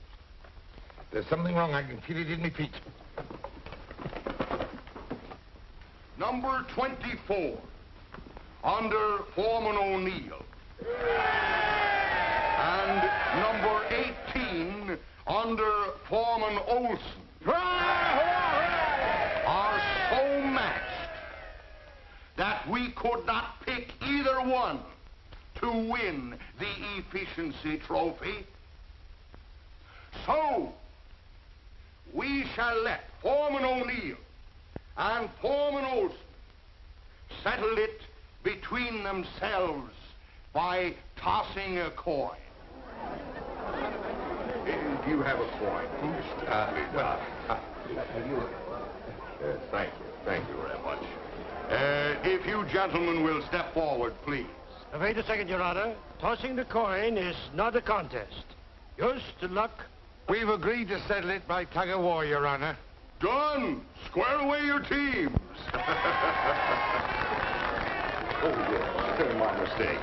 There's something wrong. I can feel it in my feet. Number 24, under Foreman O'Neill. And number 18, under Foreman Olson. Are so matched that we could not pick either one to win the efficiency trophy. So, we shall let Foreman O'Neill and Foreman Olson settle it between themselves by tossing a coin. Do you have a coin? Thank you very much. If you gentlemen will step forward, please. Wait a second, Your Honor. Tossing the coin is not a contest. Just luck. We've agreed to settle it by tug of war, Your Honor. Done. Square away your teams. Oh, yes. My mistake.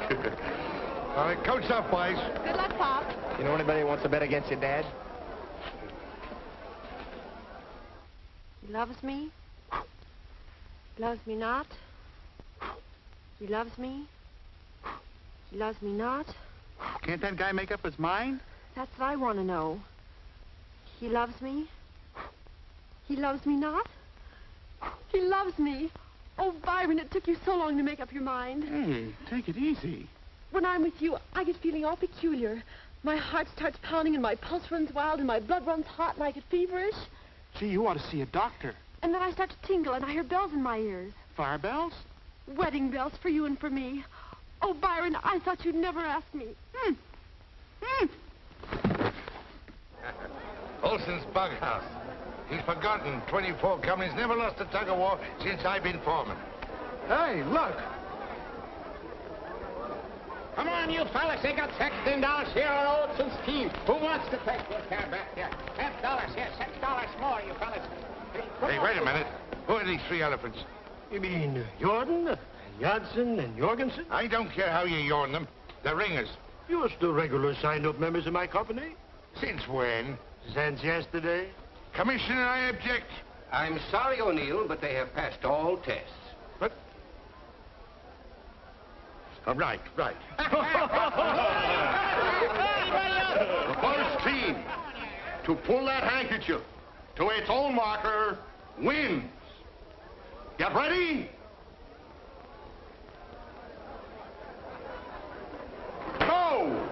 All right, coach up, boys. Good luck, Pop. You know anybody who wants to bet against your dad? He loves me. He loves me not. He loves me. He loves me not. Can't that guy make up his mind? That's what I want to know. He loves me. He loves me not. He loves me. Oh, Byron, it took you so long to make up your mind. Hey, take it easy. When I'm with you, I get feeling all peculiar. My heart starts pounding and my pulse runs wild and my blood runs hot and I get feverish. Gee, you ought to see a doctor. And then I start to tingle and I hear bells in my ears. Fire bells? Wedding bells for you and for me. Oh, Byron, I thought you'd never ask me. Olson's bughouse. He's forgotten 24 companies never lost a tug of war since I've been foreman. Hey, look. Come on, you fellas. They got $16 here on Olson's team. Who wants to take your care back here? $10 here, $6 more, you fellas. Hey, wait a minute. Who are these three elephants? You mean Jordan, and Janssen, and Jorgensen? I don't care how you yarn them. They're ringers. You're still regular signed-up members of my company. Since when? Since yesterday. Commissioner, I object. I'm sorry, O'Neill, but they have passed all tests. But... right. The first team to pull that handkerchief to its own marker wins. Get ready? Go!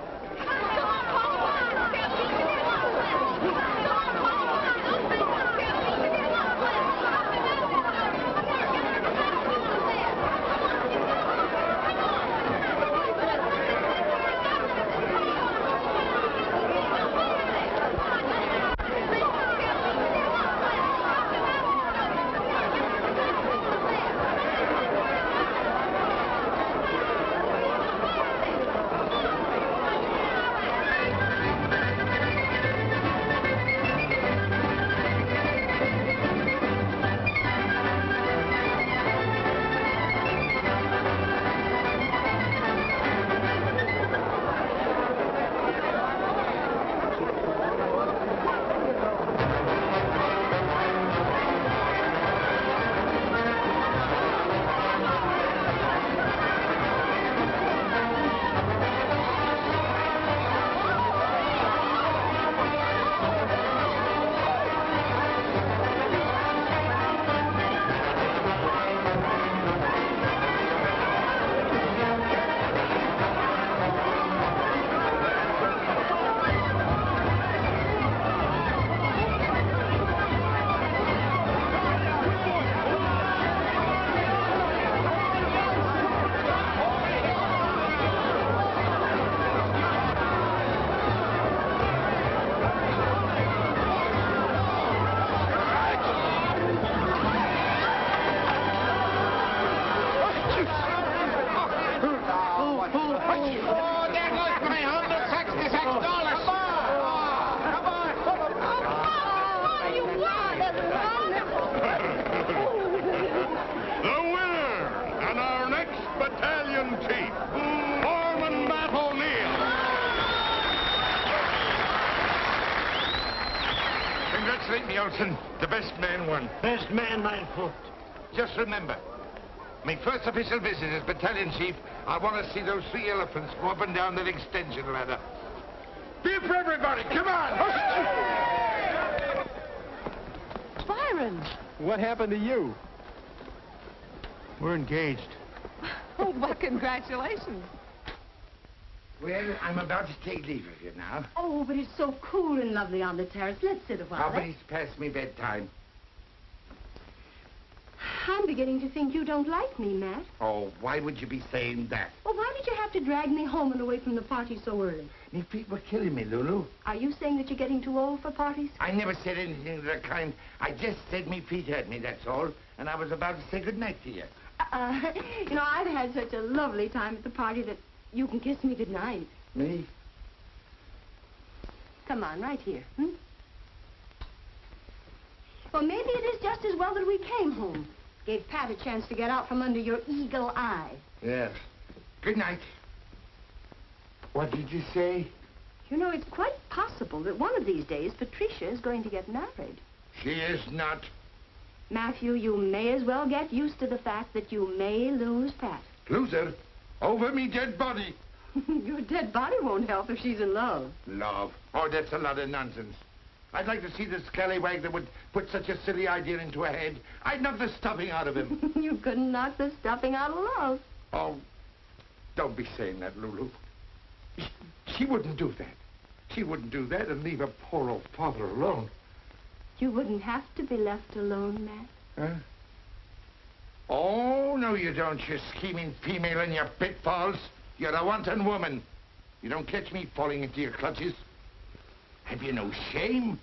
Oh, there goes my $166. The winner and our next battalion chief, Foreman Matt O'Neill. Congratulate me, Olson. The best man won. Best man, my foot. Just remember, my first official visit as battalion chief, I want to see those 3 elephants go up and down that extension ladder. Beer for everybody, come on! Byron! What happened to you? We're engaged. Oh, well, congratulations. Well, I'm about to take leave of you now. Oh, but it's so cool and lovely on the terrace. Let's sit a while. Oh, but it's past me bedtime. I'm beginning to think you don't like me, Matt. Oh, why would you be saying that? Well, why did you have to drag me home and away from the party so early? Me feet were killing me, Lulu. Are you saying that you're getting too old for parties? I never said anything of that kind. I just said me feet hurt me, that's all. And I was about to say goodnight to you. You know, I've had such a lovely time at the party that you can kiss me goodnight. Me? Come on, right here. Well, maybe it is just as well that we came home. Gave Pat a chance to get out from under your eagle eye. Yes. Good night. What did you say? You know, it's quite possible that one of these days Patricia is going to get married. She is not. Matthew, you may as well get used to the fact that you may lose Pat. Lose her? Over me dead body. Your dead body won't help if she's in love. Love? Oh, that's a lot of nonsense. I'd like to see the scallywag that would put such a silly idea into her head. I'd knock the stuffing out of him. You couldn't knock the stuffing out of love. Oh, don't be saying that, Lulu. She wouldn't do that. She wouldn't do that and leave her poor old father alone. You wouldn't have to be left alone, Matt. Huh? Oh, no, you don't, you scheming female in your pitfalls. You're a wanton woman. You don't catch me falling into your clutches. Have you no shame?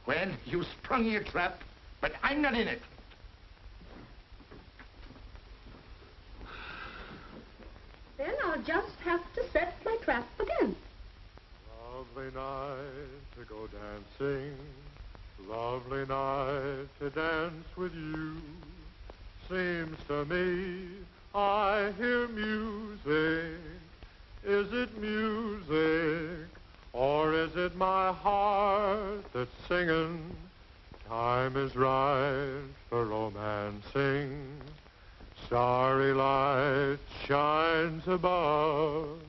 Well, you sprung your trap, but I'm not in it. Then I'll just have to set my trap again. Lovely night to go dancing. Lovely night to dance with you. Seems to me I hear music. Is it music? Or is it my heart that's singing? Time is right for romancing. Starry light shines above.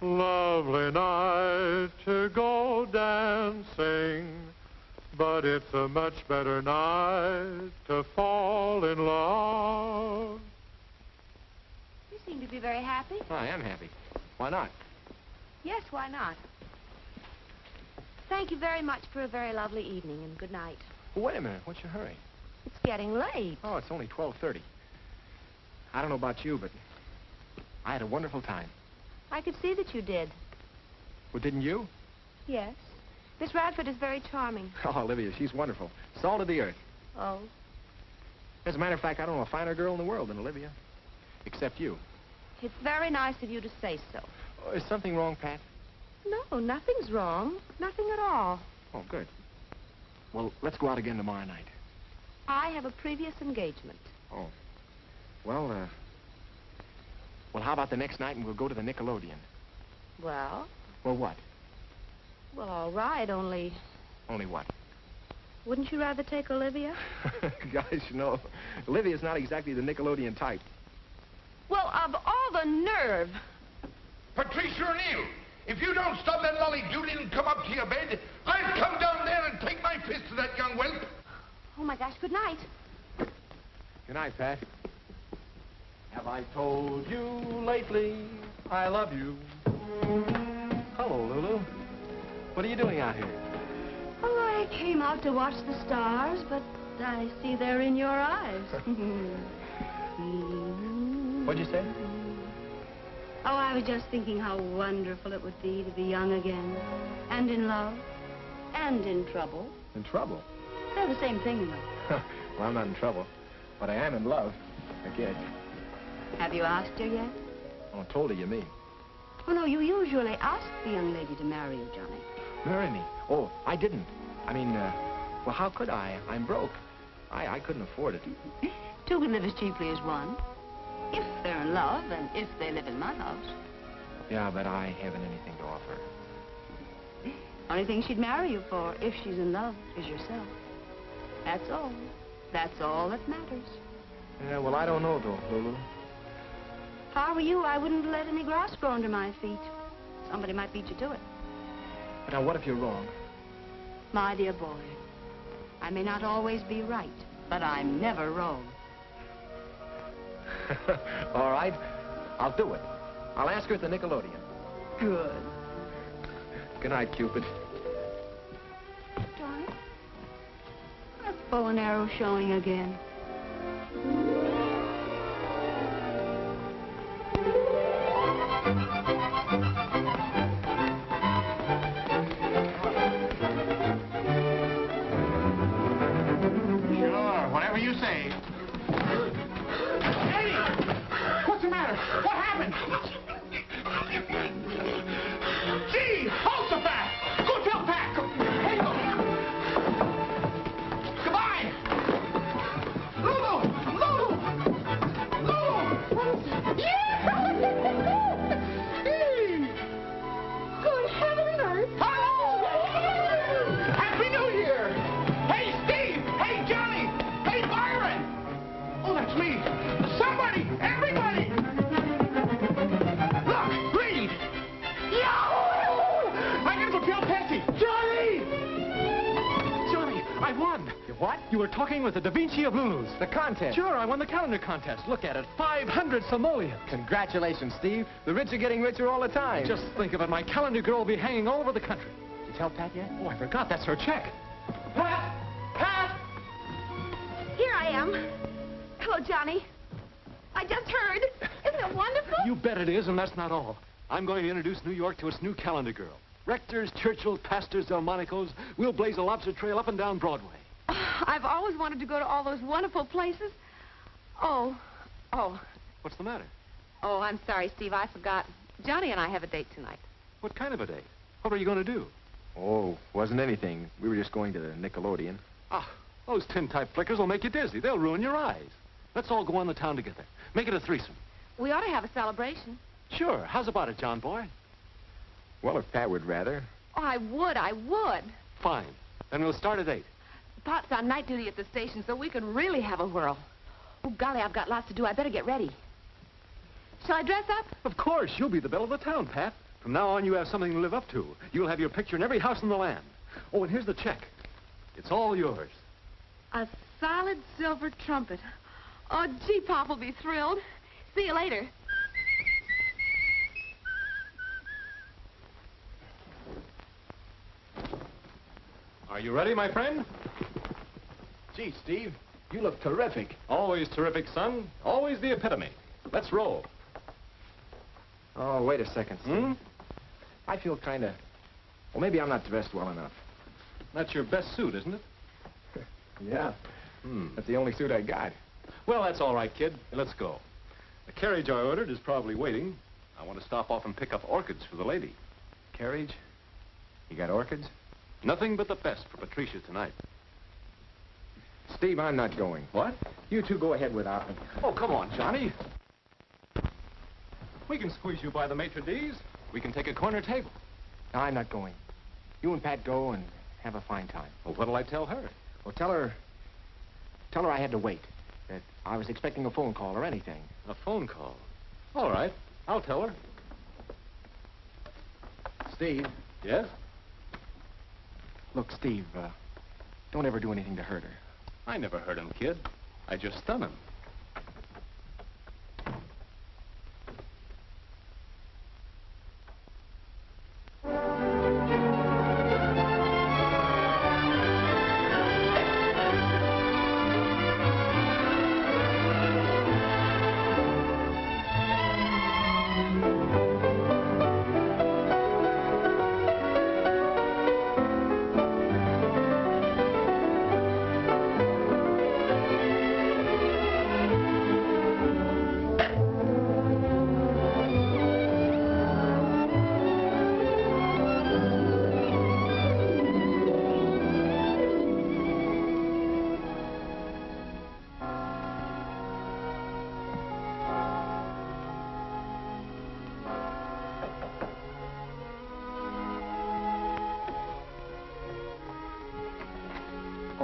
Lovely night to go dancing. But it's a much better night to fall in love. You seem to be very happy. Oh, I am happy. Why not? Yes, why not? Thank you very much for a very lovely evening, and good night. Well, wait a minute. What's your hurry? It's getting late. Oh, it's only 12:30. I don't know about you, but I had a wonderful time. I could see that you did. Well, didn't you? Yes. Miss Radford is very charming. Oh, Olivia, she's wonderful. Salt of the earth. Oh? As a matter of fact, I don't know a finer girl in the world than Olivia. Except you. It's very nice of you to say so. Oh, is something wrong, Pat? No, nothing's wrong. Nothing at all. Oh, good. Well, let's go out again tomorrow night. I have a previous engagement. Oh. Well, how about the next night and we'll go to the Nickelodeon? Well? Well, what? Well, all right, only... Only what? Wouldn't you rather take Olivia? Guys, you know, Olivia's not exactly the Nickelodeon type. Well, of all the nerve! Patricia O'Neill, if you don't stop that lolly-doodle and come up to your bed, I'll come down there and take my fist to that young whelp. Oh, my gosh, good night. Good night, Pat. Have I told you lately I love you? Hello, Lulu. What are you doing out here? Oh, I came out to watch the stars, but I see they're in your eyes. What'd you say? Oh, I was just thinking how wonderful it would be to be young again, and in love, and in trouble. In trouble? They're the same thing, though. Well, I'm not in trouble, but I am in love. Again. Have you asked her yet? Oh, told her, you mean? Oh, no, you usually ask the young lady to marry you, Johnny. Marry me? Oh, I didn't. I mean, well, how could I? I'm broke. I couldn't afford it. Two can live as cheaply as one. If they're in love and if they live in my house. Yeah, but I haven't anything to offer. Only thing she'd marry you for, if she's in love, is yourself. That's all. That's all that matters. Yeah, well, I don't know, though, Lulu. If I were you, I wouldn't let any grass grow under my feet. Somebody might beat you to it. But now, what if you're wrong? My dear boy, I may not always be right, but I'm never wrong. All right, I'll do it. I'll ask her at the Nickelodeon. Good. Good night, Cupid. Johnny, that's bow and arrow showing again. Sure, whatever you say. Hey! What's the matter? What happened? Gee! Jehoshaphat! Go tell Pat! Hey, look! Goodbye! Lulu! Lulu! Lulu! Yeah! Hey! Good heaven and earth! Hello! Happy New Year! Hey, Steve! Hey, Johnny! Hey, Byron! Oh, that's me! Somebody! Everybody! Look! Read! Yahoo! I gotta go tell Patsy! Johnny! Johnny, I won. You what? You were talking with the Da Vinci of Lulu's. The contest. Sure, I won the calendar contest. Look at it. 500 simoleons. Congratulations, Steve. The rich are getting richer all the time. Just think of it. My calendar girl will be hanging all over the country. Did you tell Pat yet? Oh, I forgot. That's her check. Pat! Pat! Here I am. Hello, Johnny. I just heard. Isn't it wonderful? You bet it is, and that's not all. I'm going to introduce New York to its new calendar girl. Rectors, Churchills, Pastors, Delmonicos. We'll blaze a lobster trail up and down Broadway. I've always wanted to go to all those wonderful places. Oh. What's the matter? Oh, I'm sorry, Steve. I forgot. Johnny and I have a date tonight. What kind of a date? What are you going to do? Oh, wasn't anything. We were just going to the Nickelodeon. Ah, those tin-type flickers will make you dizzy. They'll ruin your eyes. Let's all go on the town together. Make it a threesome. We ought to have a celebration. Sure. How's about it, John boy? Well, if Pat would rather. Oh, I would. Fine. Then we'll start at 8. Pot's on night duty at the station, so we can really have a whirl. Oh, golly, I've got lots to do. I better get ready. Shall I dress up? Of course. You'll be the belle of the town, Pat. From now on, you have something to live up to. You'll have your picture in every house in the land. Oh, and here's the check. It's all yours. A solid silver trumpet. Oh, gee, Pop will be thrilled. See you later. Are you ready, my friend? Gee, Steve, you look terrific. Always terrific, son. Always the epitome. Let's roll. Oh, wait a second, Steve. I feel kind of... Well, maybe I'm not dressed well enough. That's your best suit, isn't it? Yeah. That's the only suit I got. Well, that's all right, kid. Let's go. The carriage I ordered is probably waiting. I want to stop off and pick up orchids for the lady. Carriage? You got orchids? Nothing but the best for Patricia tonight. Steve, I'm not going. What? You two go ahead without me. Oh, come on, Johnny. We can squeeze you by the maitre d's. We can take a corner table. No, I'm not going. You and Pat go and have a fine time. Well, what'll I tell her? Well, tell her I had to wait. That I was expecting a phone call or anything. A phone call? All right. I'll tell her. Steve. Yes? Look, Steve, don't ever do anything to hurt her. I never hurt him, kid. I just stun him.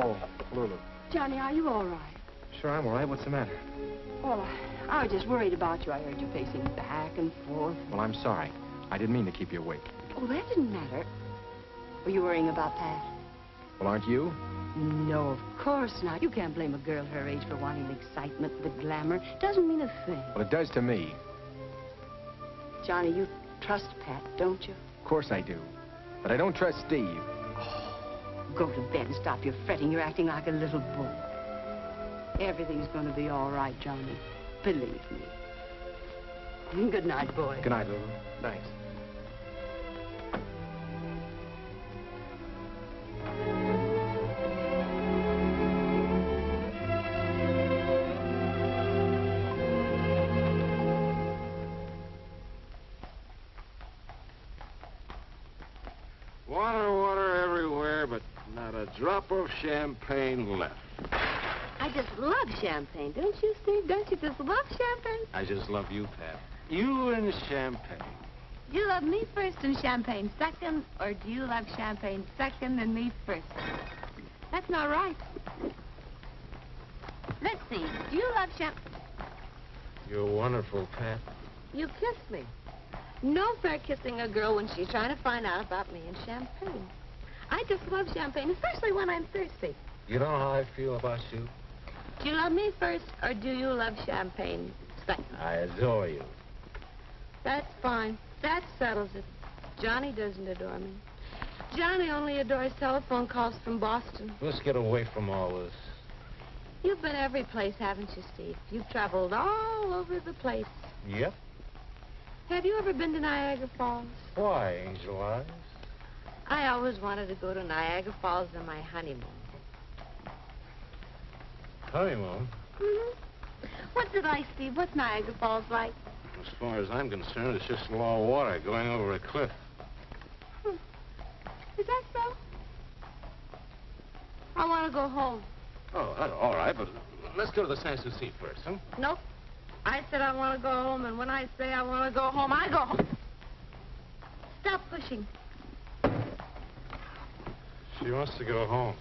Oh, Lulu. Johnny, are you all right? Sure, I'm all right. What's the matter? Well, I was just worried about you. I heard you pacing back and forth. Well, I'm sorry. I didn't mean to keep you awake. Oh, that didn't matter. Were you worrying about Pat? Well, aren't you? No, of course not. You can't blame a girl her age for wanting the excitement, the glamour. Doesn't mean a thing. Well, it does to me. Johnny, you trust Pat, don't you? Of course I do. But I don't trust Steve. Go to bed and stop your fretting. You're acting like a little boy. Everything's going to be all right, Johnny. Believe me. Good night, boy. Good night, Lulu. Thanks. Water everywhere, but not a drop of champagne left. I just love champagne, don't you, Steve? Don't you just love champagne? I just love you, Pat. You and champagne. Do you love me first and champagne second, or do you love champagne second and me first? That's not right. Let's see. Do you love champagne? You're wonderful, Pat. You kissed me. No fair kissing a girl when she's trying to find out about me and champagne. I just love champagne, especially when I'm thirsty. You know how I feel about you? Do you love me first, or do you love champagne second? I adore you. That's fine. That settles it. Johnny doesn't adore me. Johnny only adores telephone calls from Boston. Let's get away from all this. You've been every place, haven't you, Steve? You've traveled all over the place. Yep. Have you ever been to Niagara Falls? Why, Angel Eyes? I always wanted to go to Niagara Falls on my honeymoon. Honeymoon? Mm-hmm. What's it like, Steve? What's Niagara Falls like? As far as I'm concerned, it's just raw water going over a cliff. Is that so? I want to go home. Oh, all right, but let's go to the Sans Souci first, huh? Nope. I said I want to go home, and when I say I want to go home, I go home. Stop pushing. She wants to go home.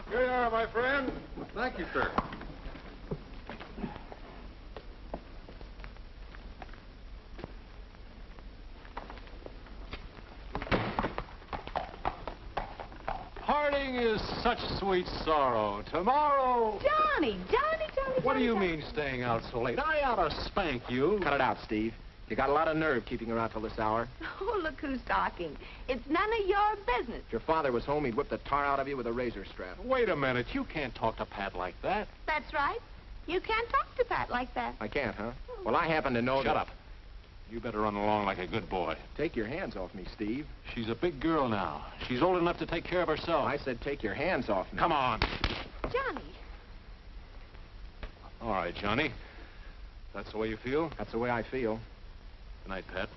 Here you are, my friend. Thank you, sir. Parting is such sweet sorrow. Tomorrow... Johnny! What do you mean staying out so late? I ought to spank you. Cut it out, Steve. You got a lot of nerve keeping her out till this hour. Oh, look who's talking. It's none of your business. If your father was home, he'd whip the tar out of you with a razor strap. Wait a minute. You can't talk to Pat like that. That's right. You can't talk to Pat like that. I can't, huh? Well, I happen to know Shut up. You better run along like a good boy. Take your hands off me, Steve. She's a big girl now. She's old enough to take care of herself. I said take your hands off me. Come on. Johnny. All right, Johnny. That's the way you feel? That's the way I feel. Good night, Pat.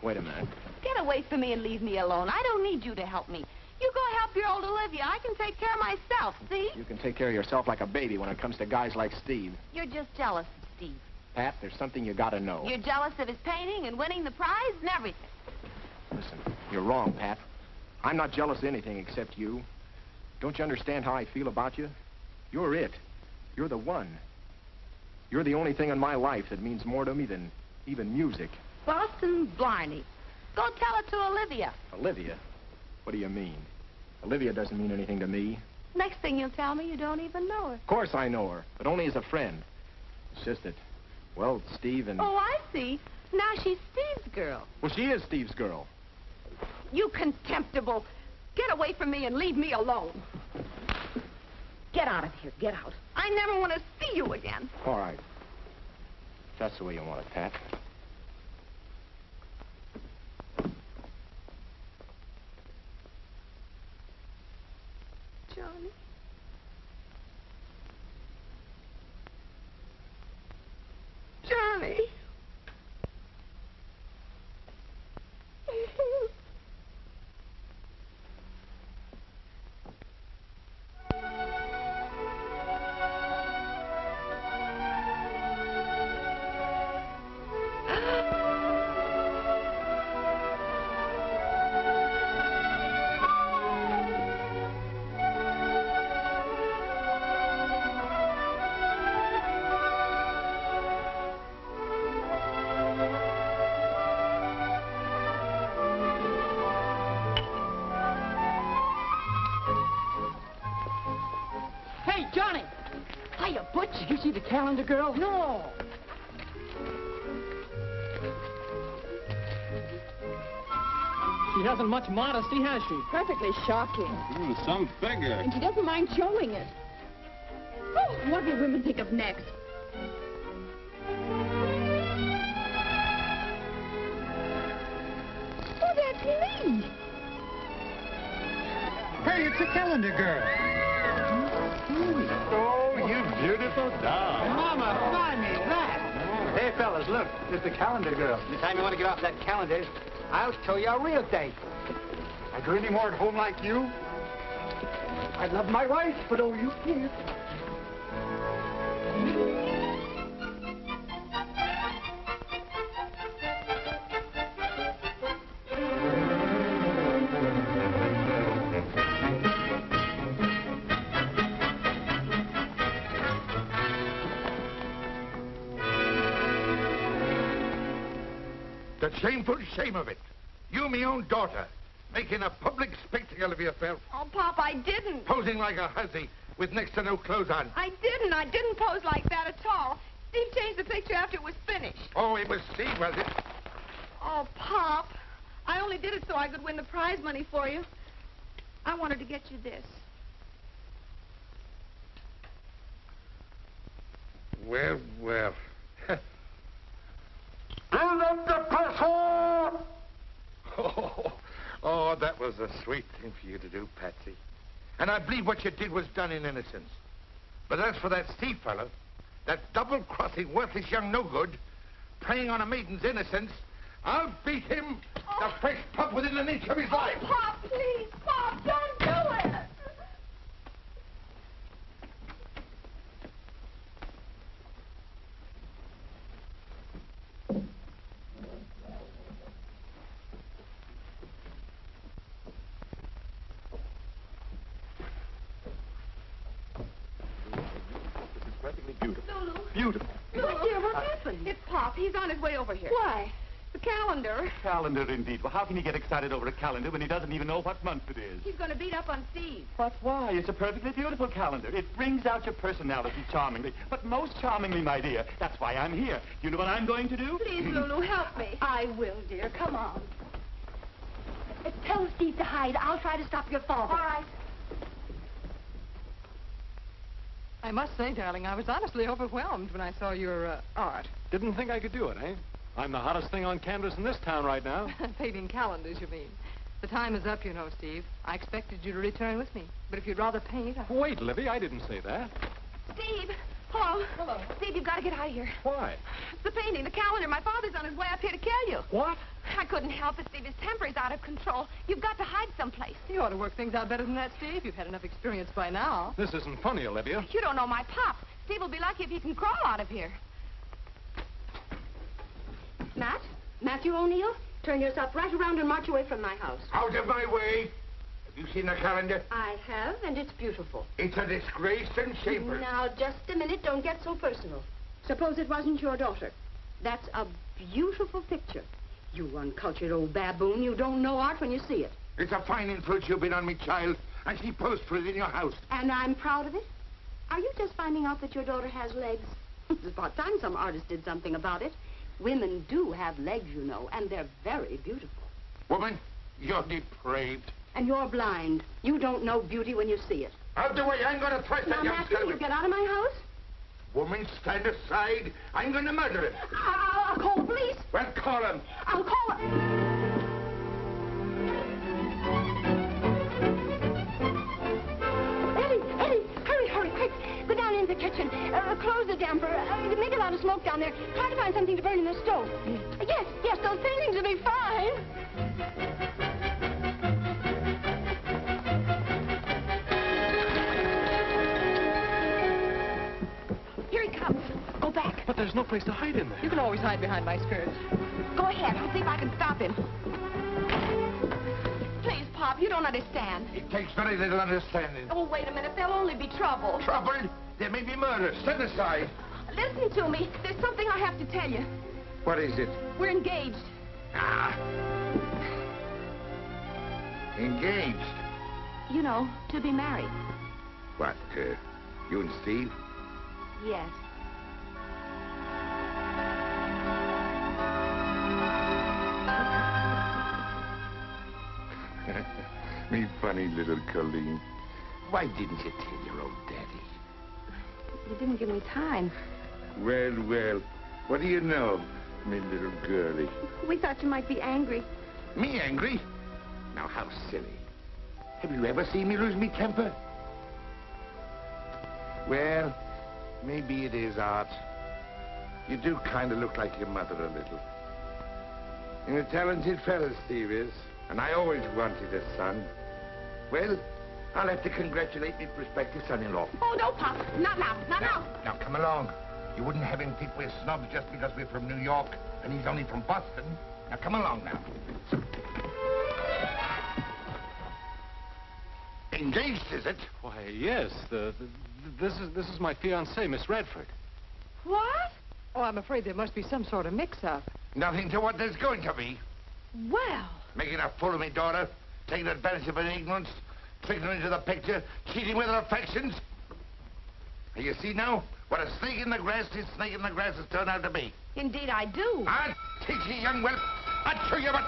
Wait a minute. Get away from me and leave me alone. I don't need you to help me. You go help your old Olivia. I can take care of myself, see? You can take care of yourself like a baby when it comes to guys like Steve. You're just jealous, Steve. Pat, there's something you gotta know. You're jealous of his painting and winning the prize and everything. Listen, you're wrong, Pat. I'm not jealous of anything except you. Don't you understand how I feel about you? You're it. You're the one. You're the only thing in my life that means more to me than even music. Boston Blarney. Go tell it to Olivia. Olivia? What do you mean? Olivia doesn't mean anything to me. Next thing you'll tell me, you don't even know her. Of course I know her, but only as a friend. It's just that, well, Steve and... Oh, I see. Now she's Steve's girl. Well, she is Steve's girl. You contemptible. Get away from me and leave me alone. Get out of here. Get out. I never want to see you again. All right. That's the way you want it, Pat. Johnny. Did you see the calendar girl? No. She hasn't much modesty, has she? Perfectly shocking. Some figure. And she doesn't mind showing it. Oh, what will women think of next? Oh, that's me. Hey, it's the calendar girl. Oh, you beautiful doll. Mama, find me that. Hey, fellas, look. It's the calendar girl. Anytime you want to get off that calendar, I'll show you a real date. I do any more at home like you? I love my wife, but oh, you can't. The shameful shame of it. You, me own daughter, making a public spectacle of yourself. Oh, Pop, I didn't. Posing like a hussy with next to no clothes on. I didn't pose like that at all. Steve changed the picture after it was finished. Oh, it was Steve, was it? Oh, Pop, I only did it so I could win the prize money for you. I wanted to get you this. Well, well. Build up the platform! Oh, that was a sweet thing for you to do, Patsy. And I believe what you did was done in innocence. But as for that Steve fellow, that double-crossing, worthless young no-good, preying on a maiden's innocence, I'll beat him, the fresh pup, within an inch of his life. Pop, please, Pop, don't do it! Beautiful. Look, dear, what happened? It's Pop. He's on his way over here. Why? The calendar. Calendar, indeed. Well, how can he get excited over a calendar when he doesn't even know what month it is? He's going to beat up on Steve. But why? It's a perfectly beautiful calendar. It brings out your personality charmingly. But most charmingly, my dear. That's why I'm here. Do you know what I'm going to do? Please, Lulu, help me. I will, dear. Come on. Tell Steve to hide. I'll try to stop your father. All right. I must say, darling, I was honestly overwhelmed when I saw your art. Didn't think I could do it, eh? I'm the hottest thing on canvas in this town right now. Painting calendars, you mean. The time is up, you know, Steve. I expected you to return with me. But if you'd rather paint... Wait, Livy, I didn't say that. Steve! Hello. Hello. Steve, you've got to get out of here. Why? It's the painting, the calendar. My father's on his way up here to kill you. What? I couldn't help it, Steve. His temper is out of control. You've got to hide someplace. You ought to work things out better than that, Steve. You've had enough experience by now. This isn't funny, Olivia. You don't know my Pop. Steve will be lucky if he can crawl out of here. Matt? Matthew O'Neill? Turn yourself right around and march away from my house. Out of my way. Have you seen the calendar? I have, and it's beautiful. It's a disgrace and shameful. Now, just a minute. Don't get so personal. Suppose it wasn't your daughter. That's a beautiful picture. You uncultured old baboon. You don't know art when you see it. It's a fine influence you've been on me, child. And she posed for it in your house. And I'm proud of it? Are you just finding out that your daughter has legs? It's about time some artist did something about it. Women do have legs, you know, and they're very beautiful. Woman, you're depraved. And you're blind. You don't know beauty when you see it. Out the way, I'm going to thrust that Now, young Matthew, scallywag. you get out of my house? Woman, stand aside. I'm going to murder him. I'll call the police. Well, call him. I'll call him. Eddie, hurry, quick. Go down into the kitchen. Close the damper. Make a lot of smoke down there. Try to find something to burn in the stove. Yes, those paintings will be fine. Here he comes. Go back. But there's no place to hide in there. You can always hide behind my skirts. Go ahead. I'll see if I can stop him. Please, Pop, you don't understand. It takes very little understanding. Oh, wait a minute. There'll only be trouble. Trouble? There may be murder. Stand aside. Listen to me. There's something I have to tell you. What is it? We're engaged. Ah. Engaged? You know, to be married. What, you and Steve? Yes. Me funny little Colleen. Why didn't you tell your old daddy? You didn't give me time. Well, well, what do you know, me little girlie? We thought you might be angry. Me angry? Now, how silly. Have you ever seen me lose me temper? Well, maybe it is, Art. You do kind of look like your mother a little. And a talented fella, Steve is. And I always wanted a son. Well, I'll have to congratulate me prospective son-in-law. Oh, no, Pop. Not now. Not now. Now, come along. You wouldn't have him think we're snobs just because we're from New York and he's only from Boston. Now, come along now. Engaged, is it? Why, yes. This is my fiancée, Miss Radford. What? Oh, I'm afraid there must be some sort of mix-up. Nothing to what there's going to be. Well. Making a fool of me daughter, taking advantage of her ignorance, tricking her into the picture, cheating with her affections. And you see now what a snake in the grass this snake in the grass has turned out to be. Indeed, I do. I'll teach you, young whelp. I'll show you what...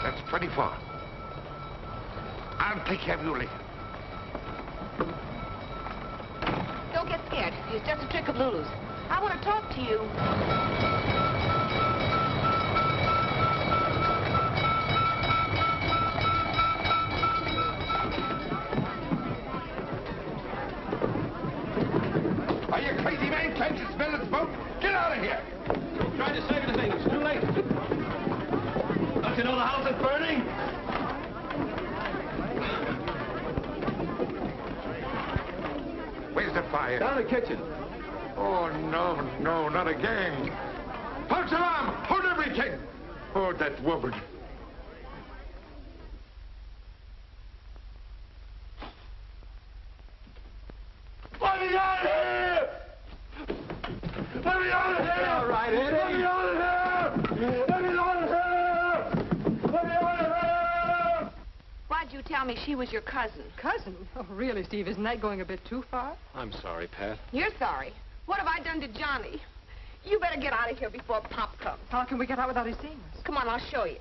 That's 24. I'll take care of you later. Don't get scared. It's just a trick of Lulu's. I want to talk to you. Are you crazy, man? Can't you smell the smoke? Get out of here! Trying to save anything. It's too late. Don't you know the house is burning? Where's the fire? Down in the kitchen. Oh, no, no, not again. False alarm! Hold everything! Oh, that woman. Let me out of here! Let me out of here! All right, Eddie. Let me out of here! Let me out of here! Let me out of here! Why'd you tell me she was your cousin? Cousin? Oh, really, Steve, isn't that going a bit too far? I'm sorry, Pat. You're sorry. What have I done to Johnny? You better get out of here before Pop comes. How can we get out without his seeing us? Come on, I'll show you.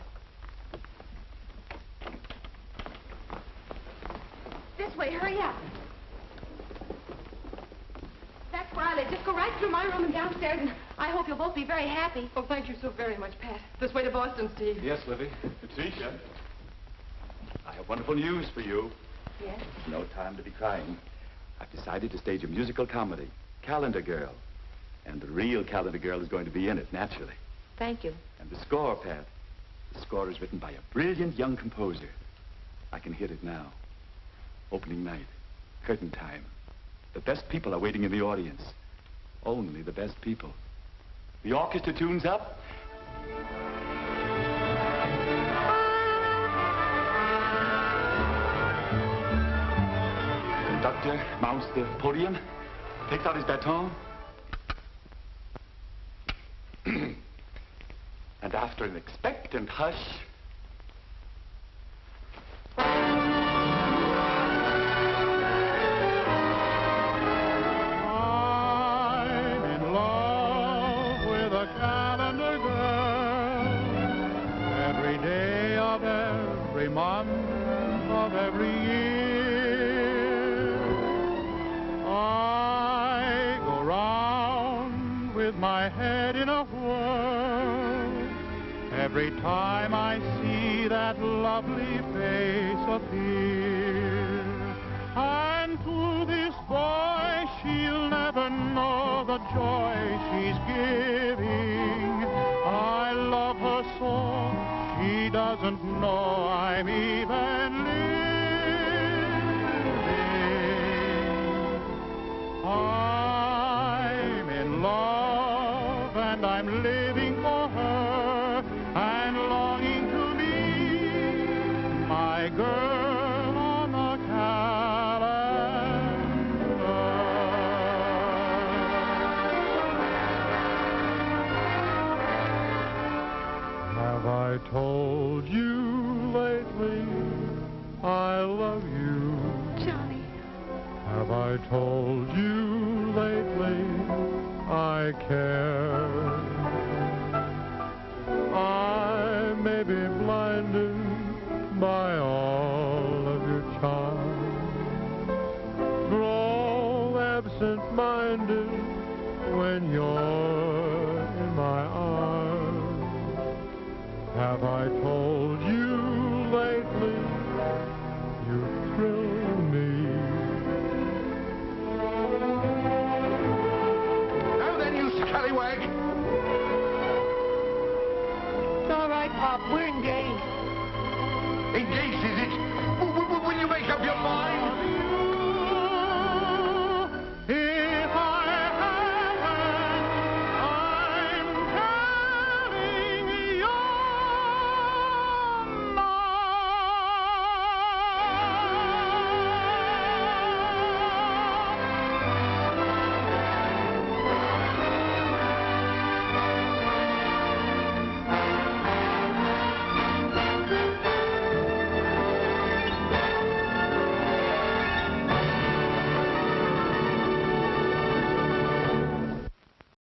This way, hurry up. That's where I live. Just go right through my room and downstairs, and I hope you'll both be very happy. Oh, thank you so very much, Pat. This way to Boston, Steve. Yes, Livy. Patricia, I have wonderful news for you. Yes? No time to be crying. I've decided to stage a musical comedy, Calendar Girl. And the real Calendar Girl is going to be in it, naturally. Thank you. And the score, Pat. The score is written by a brilliant young composer. I can hear it now. Opening night. Curtain time. The best people are waiting in the audience. Only the best people. The orchestra tunes up. The conductor mounts the podium, takes out his baton. And after an expectant hush, I'm in love with a calendar girl. Every day of every month of every year, I go round with my head in a whirl. Every time I see that lovely face appear, and to this boy she'll never know the joy she's giving. I love her so, she doesn't know I'm even living. I'm in love and I'm living for her, and longing to meet my girl on the calendar. Have I told you lately I love you? Johnny. Have I told you lately I care? I may be blinded by all of your charm, grow absent-minded when you're in my arms. Have I told you lately you thrill me? Now then, you scallywag! All right, Pop, we're engaged. Engaged, is it?